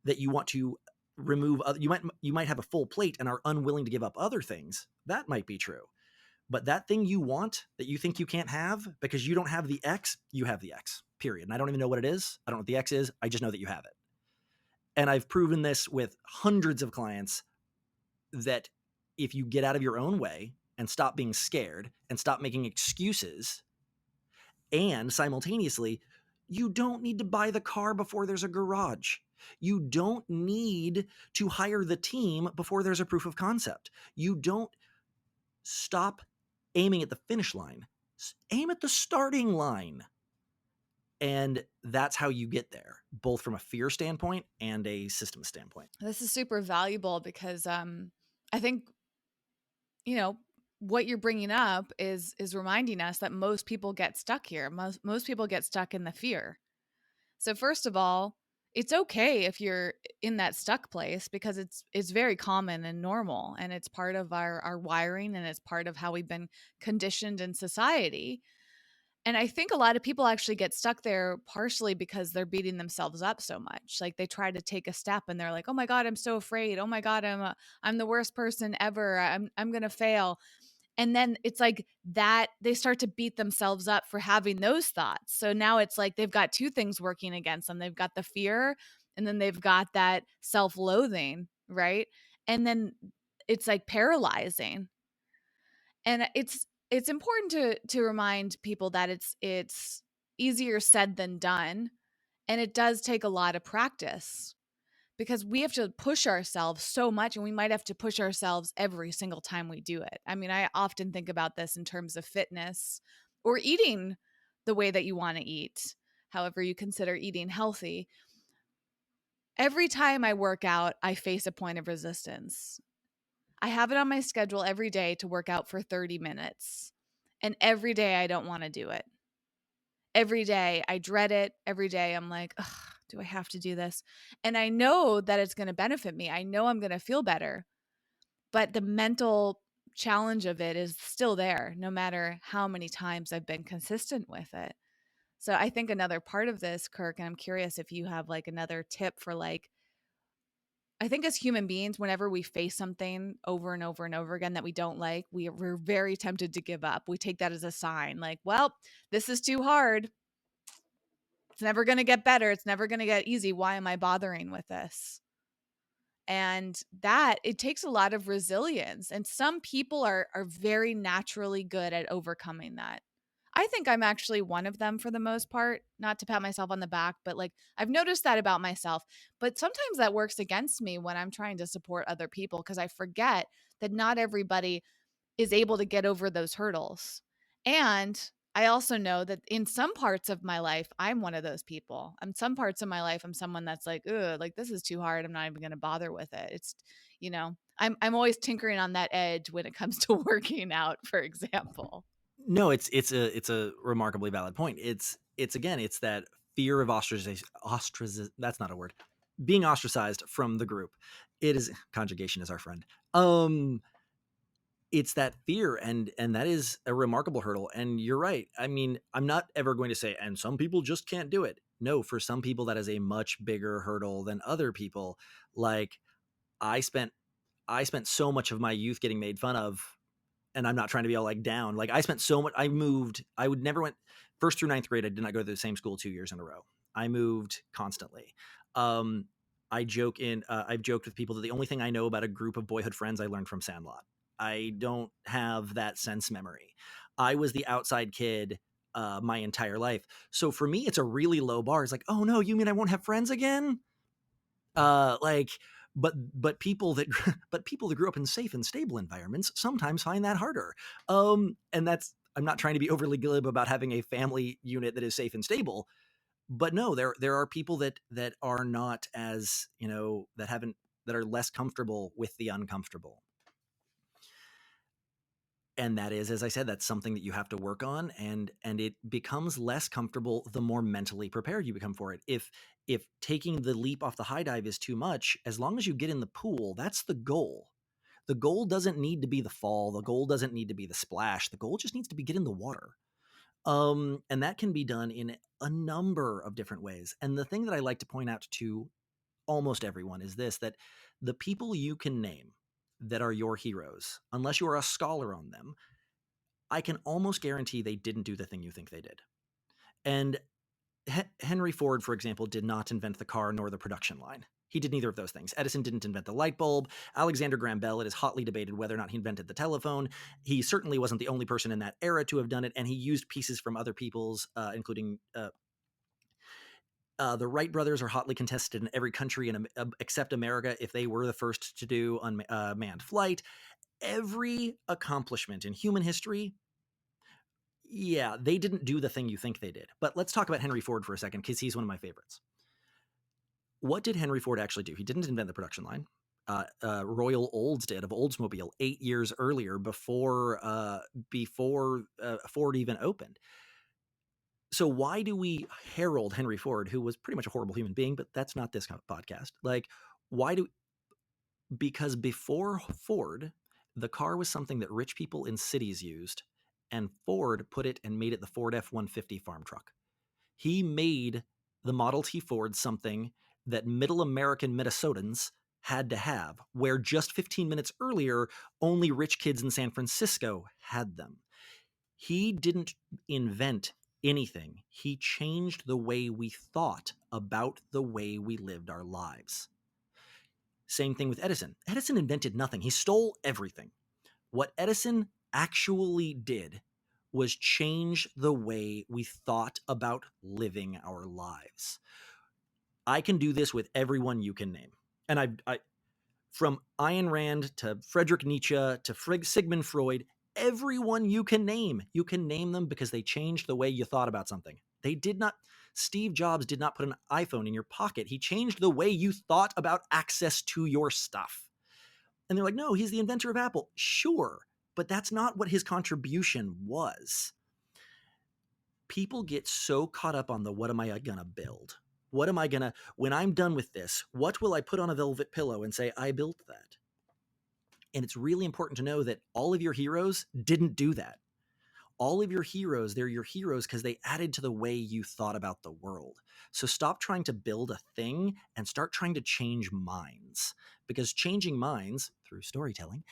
that you want to remove other, you might have a full plate and are unwilling to give up other things. That might be true. But that thing you want that you think you can't have because you don't have the X, you have the X. Period. And I don't even know what it is. I don't know what the X is. I just know that you have it. And I've proven this with hundreds of clients that if you get out of your own way and stop being scared and stop making excuses, and simultaneously, you don't need to buy the car before there's a garage. You don't need to hire the team before there's a proof of concept. You don't stop aiming at the finish line. Aim at the starting line. And that's how you get there, both from a fear standpoint and a system standpoint. This is super valuable because I think, what you're bringing up is reminding us that most people get stuck here. Most people get stuck in the fear. So first of all, it's okay if you're in that stuck place because it's very common and normal, and it's part of our wiring, and it's part of how we've been conditioned in society. And I think a lot of people actually get stuck there partially because they're beating themselves up so much. Like they try to take a step and they're like, "Oh my God, I'm so afraid. Oh my God, I'm the worst person ever. I'm going to fail." And then it's like that they start to beat themselves up for having those thoughts. So now it's like they've got two things working against them. They've got the fear, and then they've got that self-loathing, right? And then it's like paralyzing. And it's important to remind people that it's easier said than done, and it does take a lot of practice because we have to push ourselves so much, and we might have to push ourselves every single time we do it. I mean, I often think about this in terms of fitness or eating the way that you want to eat, however you consider eating healthy. Every time I work out, I face a point of resistance. I have it on my schedule every day to work out for 30 minutes. And every day I don't want to do it. Every day I dread it. Every day I'm like, ugh, do I have to do this? And I know that it's going to benefit me. I know I'm going to feel better. But the mental challenge of it is still there, no matter how many times I've been consistent with it. So I think another part of this, Kirk, and I'm curious if you have like another tip for like, I think as human beings, whenever we face something over and over and over again that we don't like, we're very tempted to give up. We take that as a sign like, well, this is too hard. It's never going to get better. It's never going to get easy. Why am I bothering with this? And that it takes a lot of resilience. And some people are very naturally good at overcoming that. I think I'm actually one of them for the most part, not to pat myself on the back, but like I've noticed that about myself. But sometimes that works against me when I'm trying to support other people because I forget that not everybody is able to get over those hurdles. And I also know that in some parts of my life, I'm one of those people. In some parts of my life, I'm someone that's like, ugh, like this is too hard. I'm not even going to bother with it. It's, I'm always tinkering on that edge when it comes to working out, for example. No, it's a remarkably valid point. It's again, it's that fear of ostracization. That's not a word. Being ostracized from the group. It is conjugation is our friend. It's that fear, and that is a remarkable hurdle. And you're right. I mean, I'm not ever going to say, and some people just can't do it. no, for some people that is a much bigger hurdle than other people. Like I spent so much of my youth getting made fun of, and I'm not trying to be all like down. Like I spent so much, I would never went first through ninth grade. I did not go to the same school 2 years in a row. I moved constantly. Um, I've joked with people that the only thing I know about a group of boyhood friends I learned from Sandlot. I don't have that sense memory. I was the outside kid my entire life. So for me, it's a really low bar. It's like, oh no, you mean I won't have friends again? Like, but people that grew up in safe and stable environments sometimes find that harder. And that's, I'm not trying to be overly glib about having a family unit that is safe and stable, but no, there are people that are not as, that are less comfortable with the uncomfortable. And that is, as I said, that's something that you have to work on, and it becomes less comfortable the more mentally prepared you become for it. If taking the leap off the high dive is too much, as long as you get in the pool, that's the goal. The goal doesn't need to be the fall. The goal doesn't need to be the splash. The goal just needs to be get in the water. And that can be done in a number of different ways. And the thing that I like to point out to almost everyone is this, that the people you can name that are your heroes, unless you are a scholar on them, I can almost guarantee they didn't do the thing you think they did. And Henry Ford, for example, did not invent the car nor the production line. He did neither of those things. Edison didn't invent the light bulb. Alexander Graham Bell, it is hotly debated whether or not he invented the telephone. He certainly wasn't the only person in that era to have done it, and he used pieces from other people's, including the Wright brothers are hotly contested in every country except America, if they were the first to do manned flight. Every accomplishment in human history, yeah, they didn't do the thing you think they did. But let's talk about Henry Ford for a second, because he's one of my favorites. What did Henry Ford actually do? He didn't invent the production line. Royal Olds did, of Oldsmobile, 8 years earlier, before Ford even opened. So why do we herald Henry Ford, who was pretty much a horrible human being, but that's not this podcast. Like, because before Ford, the car was something that rich people in cities used, and Ford put it and made it the Ford F-150 farm truck. He made the Model T Ford something that middle American Minnesotans had to have, where just 15 minutes earlier, only rich kids in San Francisco had them. He didn't invent anything. He changed the way we thought about the way we lived our lives. Same thing with Edison. Edison invented nothing. He stole everything. What Edison actually did was change the way we thought about living our lives. I can do this with everyone you can name. And I from Ayn Rand to Friedrich Nietzsche to Sigmund Freud, everyone you can name them because they changed the way you thought about something. They did not. Steve Jobs did not put an iPhone in your pocket. He changed the way you thought about access to your stuff. And they're like, no, he's the inventor of Apple. Sure, but that's not what his contribution was. People get so caught up on the what am I gonna build? What am I gonna, when I'm done with this, what will I put on a velvet pillow and say, I built that? And it's really important to know that all of your heroes didn't do that. All of your heroes, they're your heroes because they added to the way you thought about the world. So stop trying to build a thing and start trying to change minds, because changing minds through storytelling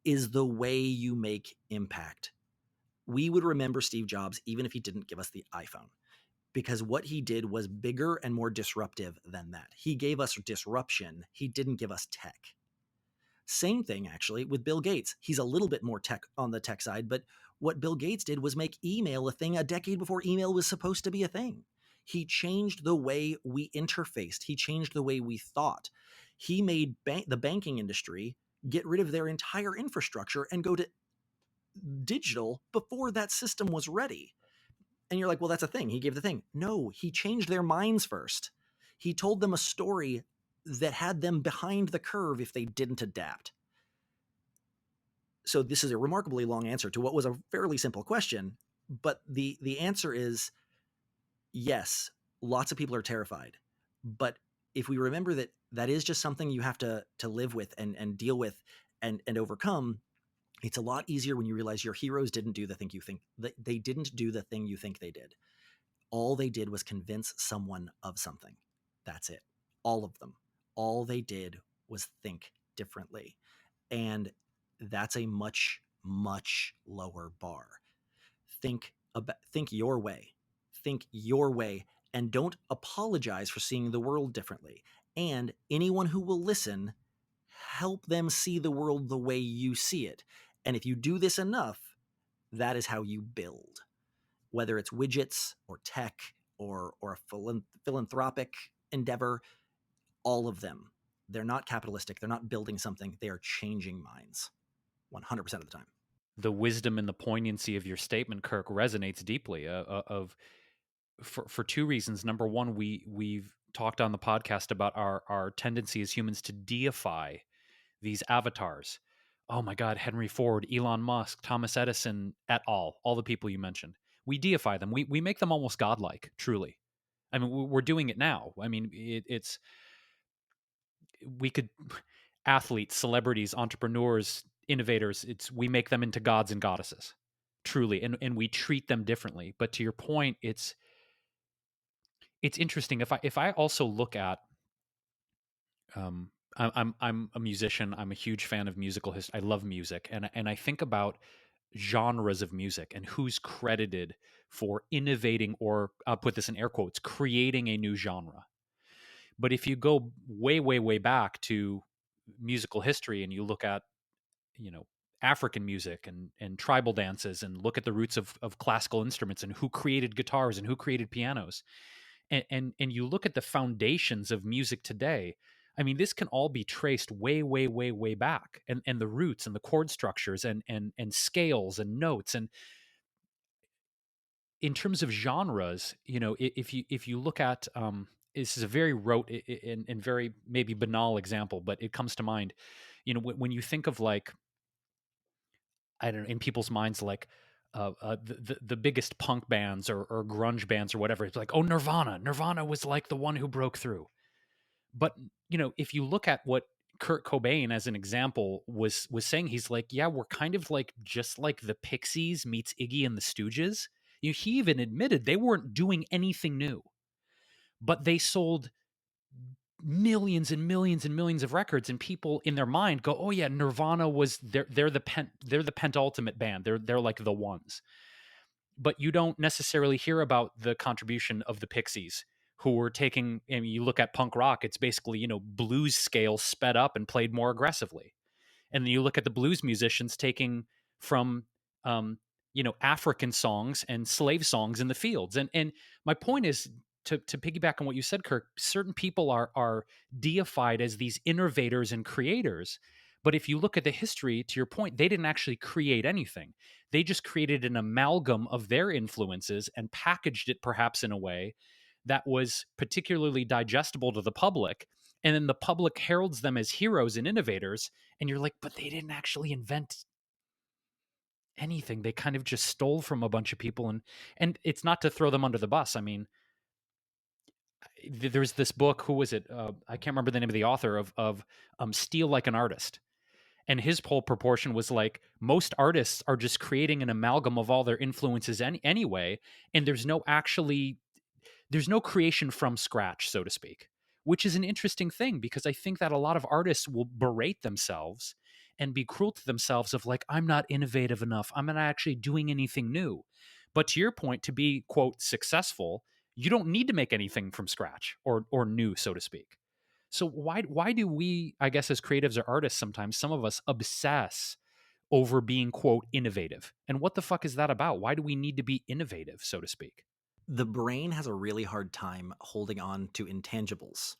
is the way you make impact. We would remember Steve Jobs even if he didn't give us the iPhone, because what he did was bigger and more disruptive than that. He gave us disruption. He didn't give us tech. Same thing, actually, with Bill Gates. He's a little bit more tech on the tech side, but what Bill Gates did was make email a thing a decade before email was supposed to be a thing. He changed the way we interfaced. He changed the way we thought. He made the banking industry get rid of their entire infrastructure and go to digital before that system was ready. And you're like, well, that's a thing. He gave the thing. No, he changed their minds first. He told them a story that had them behind the curve if they didn't adapt. So this is a remarkably long answer to what was a fairly simple question, but the answer is yes, lots of people are terrified. But if we remember that that is just something you have to live with and deal with and overcome, it's a lot easier when you realize your heroes didn't do the thing you think that they didn't do the thing you think they did. All they did was convince someone of something. That's it. All of them. All they did was think differently. And that's a much, much lower bar. Think your way. Think your way, and don't apologize for seeing the world differently. And anyone who will listen, help them see the world the way you see it. And if you do this enough, that is how you build. Whether it's widgets or tech or a philanthropic endeavor, all of them. They're not capitalistic. They're not building something. They are changing minds 100% of the time. The wisdom and the poignancy of your statement, Kirk, resonates deeply. For two reasons. Number one, we've talked on the podcast about our tendency as humans to deify these avatars. Oh my God, Henry Ford, Elon Musk, Thomas Edison, et al. All the people you mentioned. We deify them. We make them almost godlike. Truly, I mean, we're doing it now. I mean, it's we could athletes, celebrities, entrepreneurs, innovators. We make them into gods and goddesses. Truly, and we treat them differently. But to your point, it's interesting. If I also look at I'm a musician. I'm a huge fan of musical history. I love music, and I think about genres of music and who's credited for innovating, or I'll put this in air quotes, creating a new genre. But if you go way, way, way back to musical history and you look at, you know, African music and tribal dances, and look at the roots of classical instruments and who created guitars and who created pianos, and you look at the foundations of music today, I mean, this can all be traced way, way, way, way back, and the roots and the chord structures and scales and notes. And in terms of genres, you know, if you look at this is a very rote and very maybe banal example, but it comes to mind. You know, when you think of, like, I don't know, in people's minds, like the biggest punk bands or grunge bands or whatever, it's like, oh, Nirvana was like the one who broke through. But, you know, if you look at what Kurt Cobain as an example was saying, he's like, yeah, we're kind of like just like the Pixies meets Iggy and the Stooges. You know, he even admitted they weren't doing anything new, but they sold millions and millions and millions of records, and people in their mind go, oh yeah, Nirvana was they're the penultimate band. They're like the ones. But you don't necessarily hear about the contribution of the Pixies, who were taking, I mean, you look at punk rock, it's basically, you know, blues scales sped up and played more aggressively. And then you look at the blues musicians taking from, you know, African songs and slave songs in the fields. And my point is, to piggyback on what you said, Kirk, certain people are deified as these innovators and creators. But if you look at the history, to your point, they didn't actually create anything. They just created an amalgam of their influences and packaged it perhaps in a way that was particularly digestible to the public. And then the public heralds them as heroes and innovators. And you're like, but they didn't actually invent anything. They kind of just stole from a bunch of people. And it's not to throw them under the bus. I mean, there's this book. Who was it? I can't remember the name of the author of Steal Like an Artist. And his whole proportion was like, most artists are just creating an amalgam of all their influences anyway, and there's no creation from scratch, so to speak, which is an interesting thing, because I think that a lot of artists will berate themselves and be cruel to themselves of like, I'm not innovative enough. I'm not actually doing anything new. But to your point, to be, quote, successful, you don't need to make anything from scratch or new, so to speak. So why do we, I guess, as creatives or artists, sometimes some of us obsess over being, quote, innovative? And what the fuck is that about? Why do we need to be innovative, so to speak? The brain has a really hard time holding on to intangibles.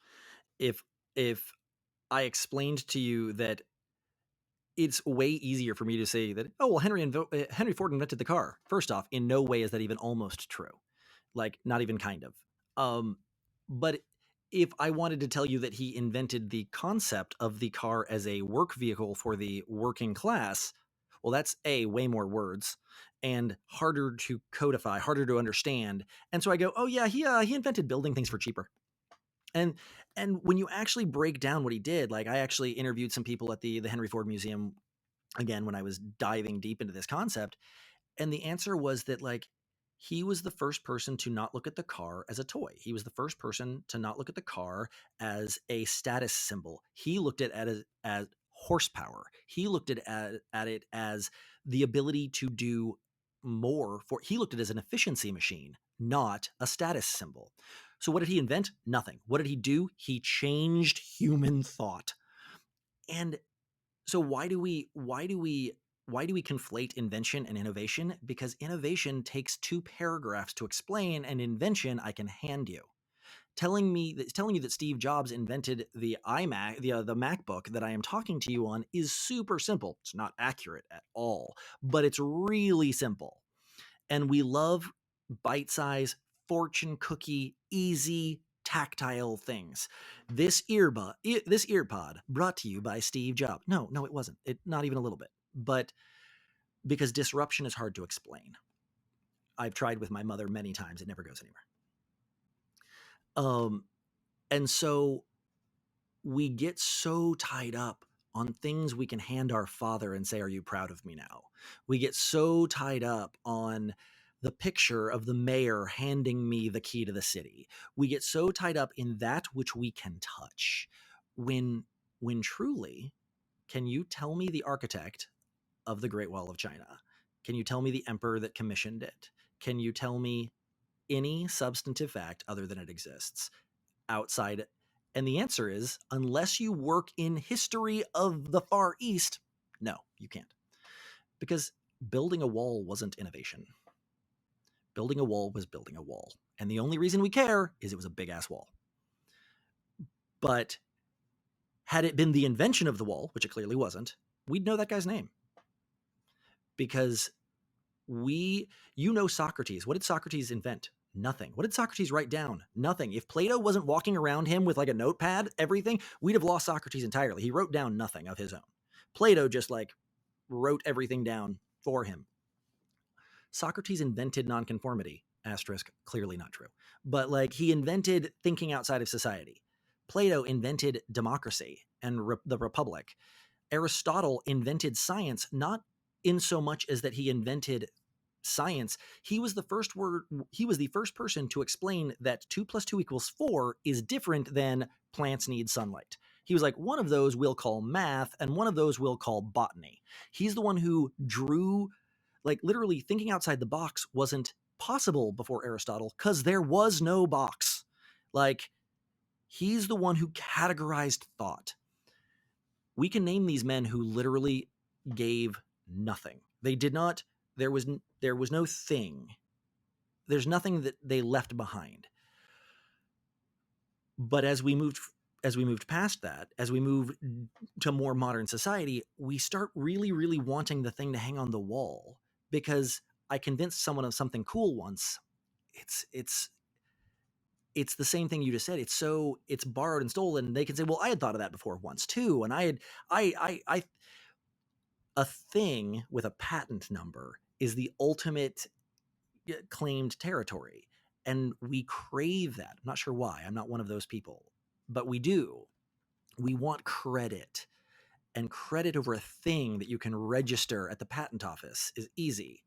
If I explained to you that it's way easier for me to say that, oh, well, Henry Ford invented the car. First off, in no way is that even almost true. Like, not even kind of. But if I wanted to tell you that he invented the concept of the car as a work vehicle for the working class, well, that's way more words and harder to codify, harder to understand. And so I go, oh yeah, he invented building things for cheaper. And when you actually break down what he did, like, I actually interviewed some people at the Henry Ford Museum again when I was diving deep into this concept, and the answer was that, like, He was the first person to not look at the car as a toy. He was the first person to not look at the car as a status symbol. He looked at it as horsepower. He looked at it as the ability to do more for. He looked at it as an efficiency machine, not a status symbol. So what did he invent? Nothing. What did he do? He changed human thought. And so why do we conflate invention and innovation? Because innovation takes 2 paragraphs to explain, and invention I can hand you. Telling you that Steve Jobs invented the iMac, the MacBook that I am talking to you on, is super simple. It's not accurate at all, but it's really simple. And we love bite-size, fortune cookie, easy, tactile things. This earpod brought to you by Steve Jobs. No, it wasn't. Not even a little bit. But because disruption is hard to explain. I've tried with my mother many times. It never goes anywhere. And so we get so tied up on things we can hand our father and say, "Are you proud of me now?" We get so tied up on the picture of the mayor handing me the key to the city. We get so tied up in that which we can touch. When truly, can you tell me the architect of the Great Wall of China? Can you tell me the emperor that commissioned it? Can you tell me any substantive fact other than it exists outside? And the answer is, unless you work in history of the Far East, no, you can't. Because building a wall wasn't innovation. Building a wall was building a wall. And the only reason we care is it was a big-ass wall. But had it been the invention of the wall, which it clearly wasn't, we'd know that guy's name. Because Socrates. What did Socrates invent? Nothing. What did Socrates write down? Nothing. If Plato wasn't walking around him with like a notepad, everything, we'd have lost Socrates entirely. He wrote down nothing of his own. Plato just like wrote everything down for him. Socrates invented nonconformity. Asterisk, clearly not true. But like he invented thinking outside of society. Plato invented democracy and the republic. Aristotle invented science, not in so much as that he invented science. He was the first person to explain that 2 + 2 = 4 is different than plants need sunlight. He was like, one of those we'll call math and one of those we'll call botany. He's the one who drew, like literally thinking outside the box wasn't possible before Aristotle because there was no box. Like he's the one who categorized thought. We can name these men who literally gave nothing. They did not. There was no thing. There's nothing that they left behind. But as we moved past that, as we move to more modern society, we start really, really wanting the thing to hang on the wall. Because I convinced someone of something cool once. It's the same thing you just said. It's borrowed and stolen. They can say, well, I had thought of that before once too. And a thing with a patent number is the ultimate claimed territory. And we crave that. I'm not sure why. I'm not one of those people. But we do. We want credit. And credit over a thing that you can register at the patent office is easy.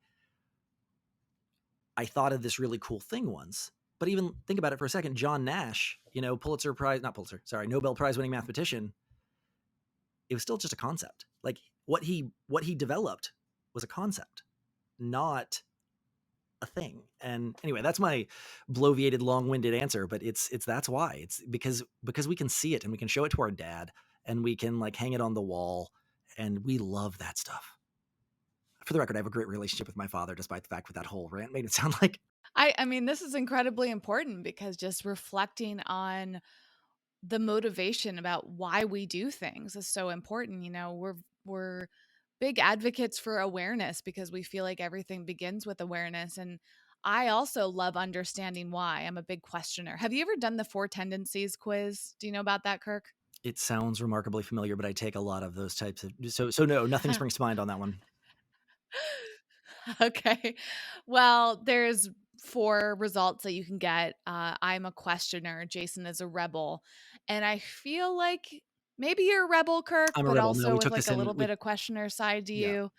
I thought of this really cool thing once. But even think about it for a second. John Nash, Nobel Prize winning mathematician, it was still just a concept. Like what he developed was a concept, not a thing. And anyway, that's my bloviated, long-winded answer, but that's why. It's because we can see it and we can show it to our dad and we can like hang it on the wall and we love that stuff. For the record, I have a great relationship with my father, despite the fact that whole rant made it sound like. I mean, this is incredibly important because just reflecting on the motivation about why we do things is so important. We're big advocates for awareness because we feel like everything begins with awareness. And I also love understanding why. I'm a big questioner. Have you ever done the 4 tendencies quiz? Do you know about that, Kirk? It sounds remarkably familiar, but I take a lot of those types of, so no, nothing springs to mind on that one. Okay. Well, there's 4 results that you can get. I'm a questioner. Jason is a rebel. And I feel like maybe you're a rebel, Kirk, I'm a but rebel. No, also we with took like this a in. little bit of questioner side to you.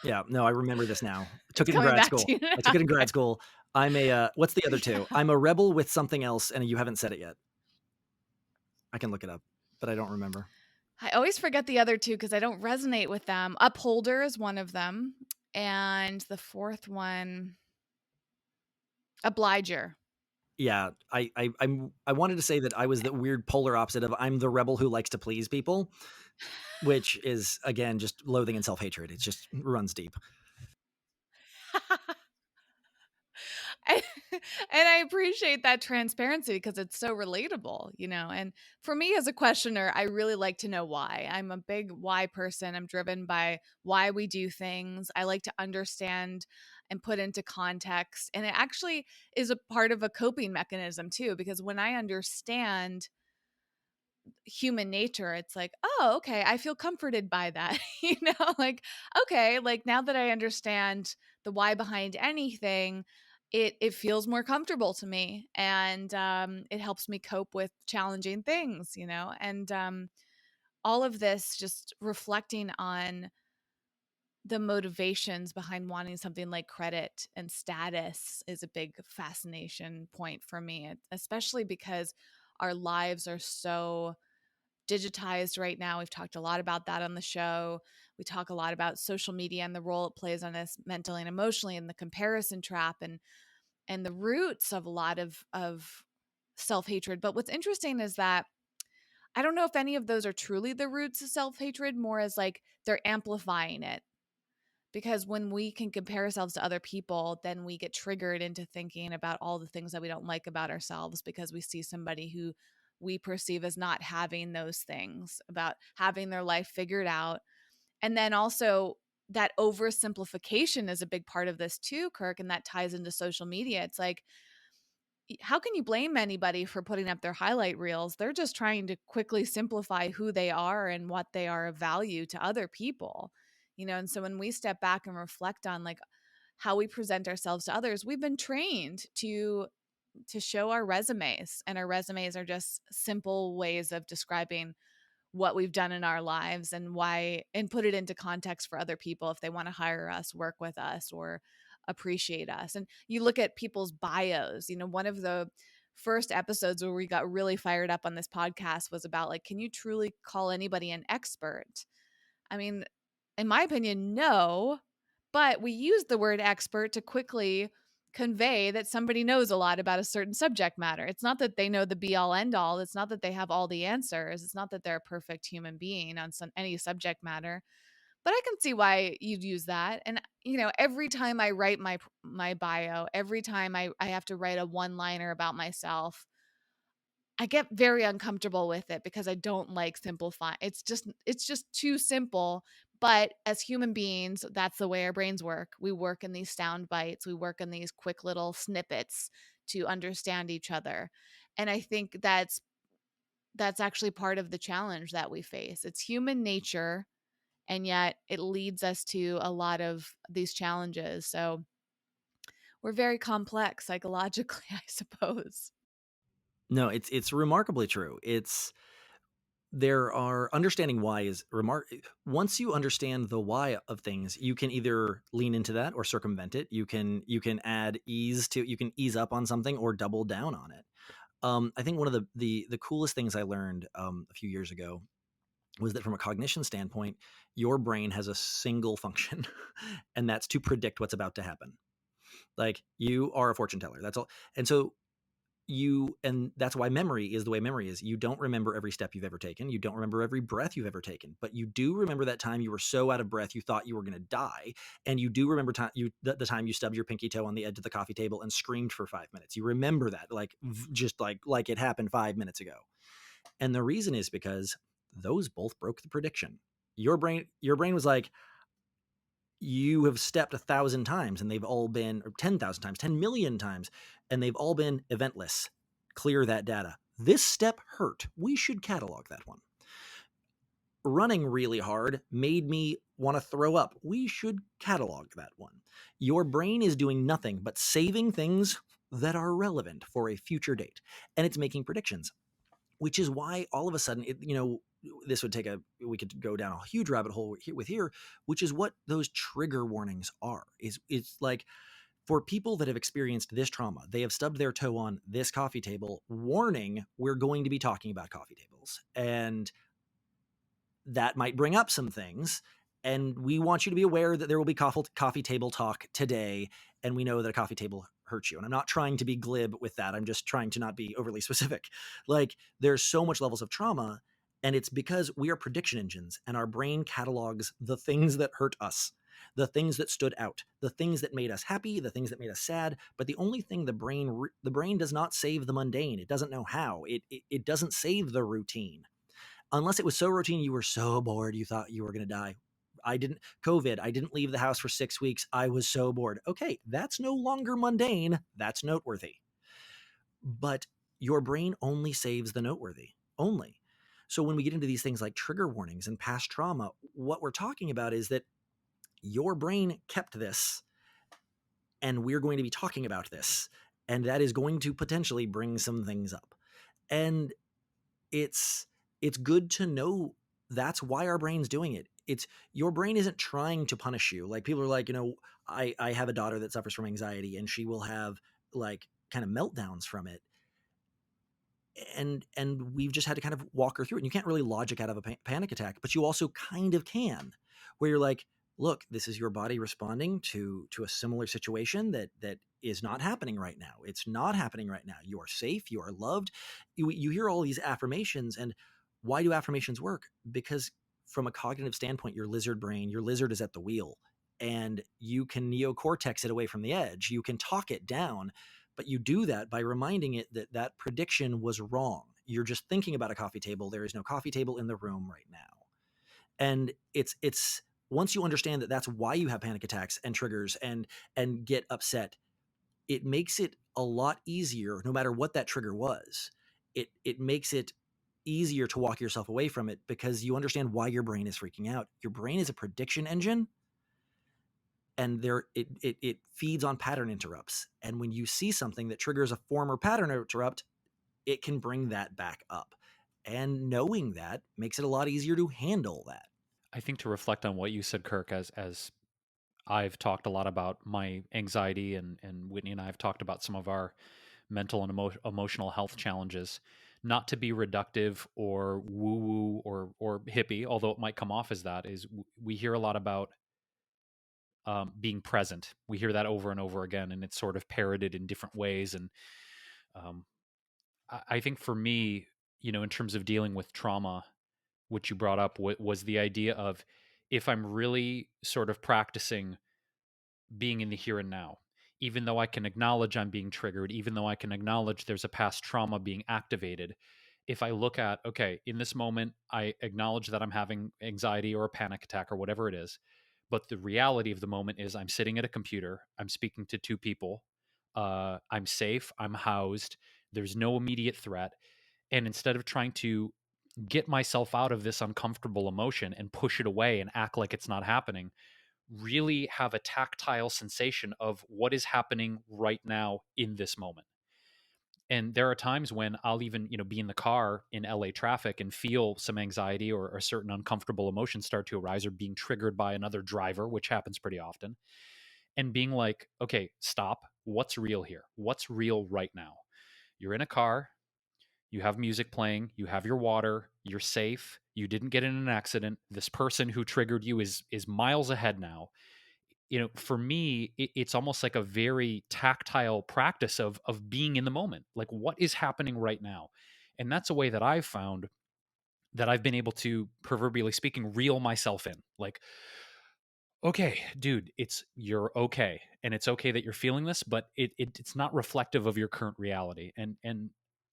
Yeah, no, I remember this now. I It's took it in coming grad back to school. you I now. took it in grad Okay. school. I'm a what's the other two? Yeah. I'm a rebel with something else, and you haven't said it yet. I can look it up, but I don't remember. I always forget the other two because I don't resonate with them. Upholder is one of them, and the fourth one, obliger. Yeah, I wanted to say that I was the weird polar opposite of I'm the rebel who likes to please people, which is again just loathing and self-hatred. It just runs deep. And and I appreciate that transparency because it's so relatable, you know. And for me as a questioner, I really like to know why. I'm a big why person. I'm driven by why we do things. I like to understand and put into context. And it actually is a part of a coping mechanism too, because when I understand human nature, it's like, oh, okay, I feel comforted by that. You know, like, okay, like now that I understand the why behind anything, it feels more comfortable to me, and it helps me cope with challenging things, you know. And all of this just reflecting on the motivations behind wanting something like credit and status is a big fascination point for me, especially because our lives are so digitized right now. We've talked a lot about that on the show. We talk a lot about social media and the role it plays on us mentally and emotionally, and the comparison trap, and the roots of a lot of self-hatred. But what's interesting is that I don't know if any of those are truly the roots of self-hatred, more as like they're amplifying it. Because when we can compare ourselves to other people, then we get triggered into thinking about all the things that we don't like about ourselves because we see somebody who we perceive as not having those things, about having their life figured out. And then also, that oversimplification is a big part of this too, Kirk, and that ties into social media. It's like, how can you blame anybody for putting up their highlight reels? They're just trying to quickly simplify who they are and what they are of value to other people. You know, and so when we step back and reflect on like how we present ourselves to others, we've been trained to show our resumes, and our resumes are just simple ways of describing what we've done in our lives and why, and put it into context for other people if they want to hire us, work with us, or appreciate us. And you look at people's bios, you know, one of the first episodes where we got really fired up on this podcast was about like, can you truly call anybody an expert? I mean, in my opinion, no, but we use the word expert to quickly convey that somebody knows a lot about a certain subject matter. It's not that they know the be all end all. It's not that they have all the answers. It's not that they're a perfect human being on any subject matter. But I can see why you'd use that. And you know, every time I write my bio, every time I have to write a one-liner about myself, I get very uncomfortable with it because I don't like simplifying. It's just too simple. But as human beings, that's the way our brains work. We work in these sound bites. We work in these quick little snippets to understand each other. And I think that's actually part of the challenge that we face. It's human nature, and yet it leads us to a lot of these challenges. So we're very complex psychologically, I suppose. No, it's remarkably true. It's there are understanding why is once you understand the why of things, you can either lean into that or circumvent it. You can add ease to you can ease up on something or double down on it. I think one of the coolest things I learned a few years ago was that from a cognition standpoint, your brain has a single function, and that's to predict what's about to happen. Like you are a fortune teller. That's all. And so and that's why memory is the way memory is. You don't remember every step you've ever taken. You don't remember every breath you've ever taken, but you do remember that time you were so out of breath you thought you were going to die, and you do remember the time you stubbed your pinky toe on the edge of the coffee table and screamed for 5 minutes. You remember that like just like it happened 5 minutes ago. And the reason is because those both broke the prediction. Your brain was like, you have stepped 1,000 times and they've all been, or 10,000 times, 10 million times, and they've all been eventless. Clear that data. This step hurt. We should catalog that one. Running really hard made me want to throw up. We should catalog that one. Your brain is doing nothing but saving things that are relevant for a future date, and it's making predictions, which is why all of a sudden, this would we could go down a huge rabbit hole here, which is what those trigger warnings are. It's like, for people that have experienced this trauma, they have stubbed their toe on this coffee table. Warning, we're going to be talking about coffee tables. And that might bring up some things. And we want you to be aware that there will be coffee table talk today. And we know that a coffee table hurts you. And I'm not trying to be glib with that. I'm just trying to not be overly specific. Like, there's so much levels of trauma. And it's because we are prediction engines and our brain catalogs the things that hurt us, the things that stood out, the things that made us happy, the things that made us sad. But the only thing the brain does not save the mundane. It doesn't know how. It doesn't save the routine. Unless it was so routine, you were so bored, you thought you were going to die. I didn't leave the house for 6 weeks. I was so bored. Okay, that's no longer mundane. That's noteworthy. But your brain only saves the noteworthy. Only. So when we get into these things like trigger warnings and past trauma, what we're talking about is that your brain kept this, and we're going to be talking about this, and that is going to potentially bring some things up. And it's good to know that's why our brain's doing it. It's your brain isn't trying to punish you. Like, people are like, I have a daughter that suffers from anxiety, and she will have like kind of meltdowns from it. And we've just had to kind of walk her through it. And you can't really logic out of a panic attack, but you also kind of can, where you're like, look, this is your body responding to a similar situation that is not happening right now. It's not happening right now. You are safe. You are loved. You hear all these affirmations. And why do affirmations work? Because from a cognitive standpoint, your lizard is at the wheel, and you can neocortex it away from the edge. You can talk it down, but you do that by reminding it that that prediction was wrong. You're just thinking about a coffee table. There is no coffee table in the room right now. And it's once you understand that that's why you have panic attacks and triggers and get upset, it makes it a lot easier, no matter what that trigger was. It makes it easier to walk yourself away from it, because you understand why your brain is freaking out. Your brain is a prediction engine, and it feeds on pattern interrupts. And when you see something that triggers a former pattern interrupt, it can bring that back up. And knowing that makes it a lot easier to handle that. I think, to reflect on what you said, Kirk, as I've talked a lot about my anxiety, and Whitney and I have talked about some of our mental and emotional health challenges. Not to be reductive or woo woo or hippie, although it might come off as that, is we hear a lot about being present. We hear that over and over again, and it's sort of parroted in different ways. And um, I think for me, in terms of dealing with trauma, what you brought up was the idea of, if I'm really sort of practicing being in the here and now, even though I can acknowledge I'm being triggered, even though I can acknowledge there's a past trauma being activated, if I look at, okay, in this moment, I acknowledge that I'm having anxiety or a panic attack or whatever it is, but the reality of the moment is I'm sitting at a computer, I'm speaking to two people, I'm safe, I'm housed, there's no immediate threat. And instead of trying to get myself out of this uncomfortable emotion and push it away and act like it's not happening, really have a tactile sensation of what is happening right now in this moment. And there are times when I'll even, be in the car in LA traffic and feel some anxiety or a certain uncomfortable emotion start to arise, or being triggered by another driver, which happens pretty often. And being like, okay, stop. What's real here? What's real right now? You're in a car, you have music playing, you have your water, you're safe, you didn't get in an accident. This person who triggered you is miles ahead now. For me, it's almost like a very tactile practice of being in the moment. Like, what is happening right now? And that's a way that I've found that I've been able to, proverbially speaking, reel myself in. Like, okay, dude, you're okay, and it's okay that you're feeling this, but it's not reflective of your current reality. And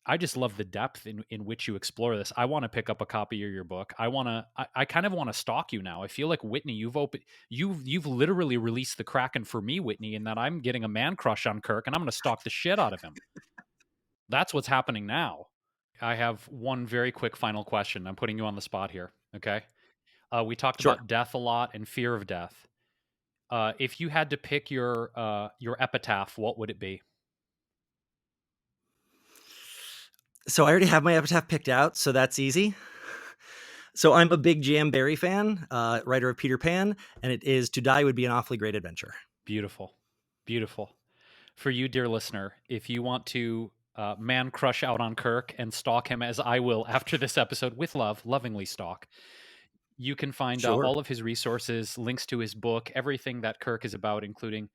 I just love the depth in which you explore this. I want to pick up a copy of your book. I kind of want to stalk you now. I feel like, Whitney, you've literally released the Kraken for me, Whitney, in that I'm getting a man crush on Kirk, and I'm going to stalk the shit out of him. That's what's happening now. I have one very quick final question. I'm putting you on the spot here. Okay. We talked Sure. about death a lot and fear of death. If you had to pick your epitaph, what would it be? So I already have my epitaph picked out, so that's easy. So I'm a big J.M. Barrie fan, writer of Peter Pan, and it is To Die Would Be an Awfully Great Adventure. Beautiful. Beautiful. For you, dear listener, if you want to man crush out on Kirk and stalk him as I will after this episode with love, lovingly stalk, you can find Sure. all of his resources, links to his book, everything that Kirk is about, including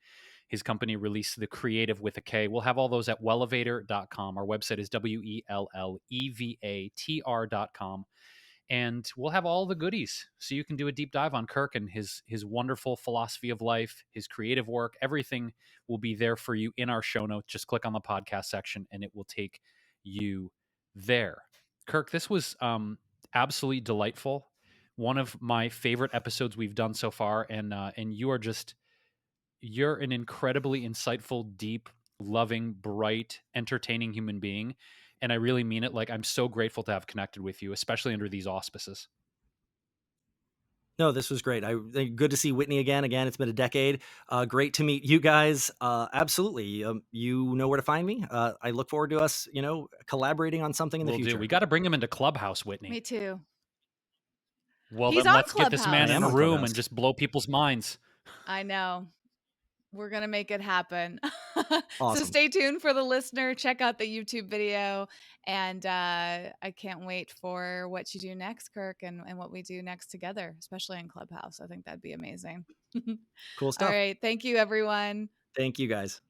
his company Release the Creative with a K. We'll have all those at wellevator.com. Our website is wellevatr.com. And we'll have all the goodies so you can do a deep dive on Kirk and his wonderful philosophy of life, his creative work. Everything will be there for you in our show notes. Just click on the podcast section and it will take you there. Kirk, this was absolutely delightful. One of my favorite episodes we've done so far, and you're an incredibly insightful, deep, loving, bright, entertaining human being. And I really mean it. Like, I'm so grateful to have connected with you, especially under these auspices. No, this was great. Good to see Whitney again. Again, it's been a decade. Great to meet you guys. Absolutely. You know where to find me. I look forward to us, collaborating on something in the future. We got to bring him into Clubhouse, Whitney. Me too. Well, He's then on let's get this man Clubhouse. in I a am on room Clubhouse. and just blow people's minds. I know. We're going to make it happen. Awesome. So stay tuned for the listener. Check out the YouTube video. And I can't wait for what you do next, Kirk, and what we do next together, especially in Clubhouse. I think that'd be amazing. Cool stuff. All right. Thank you, everyone. Thank you, guys.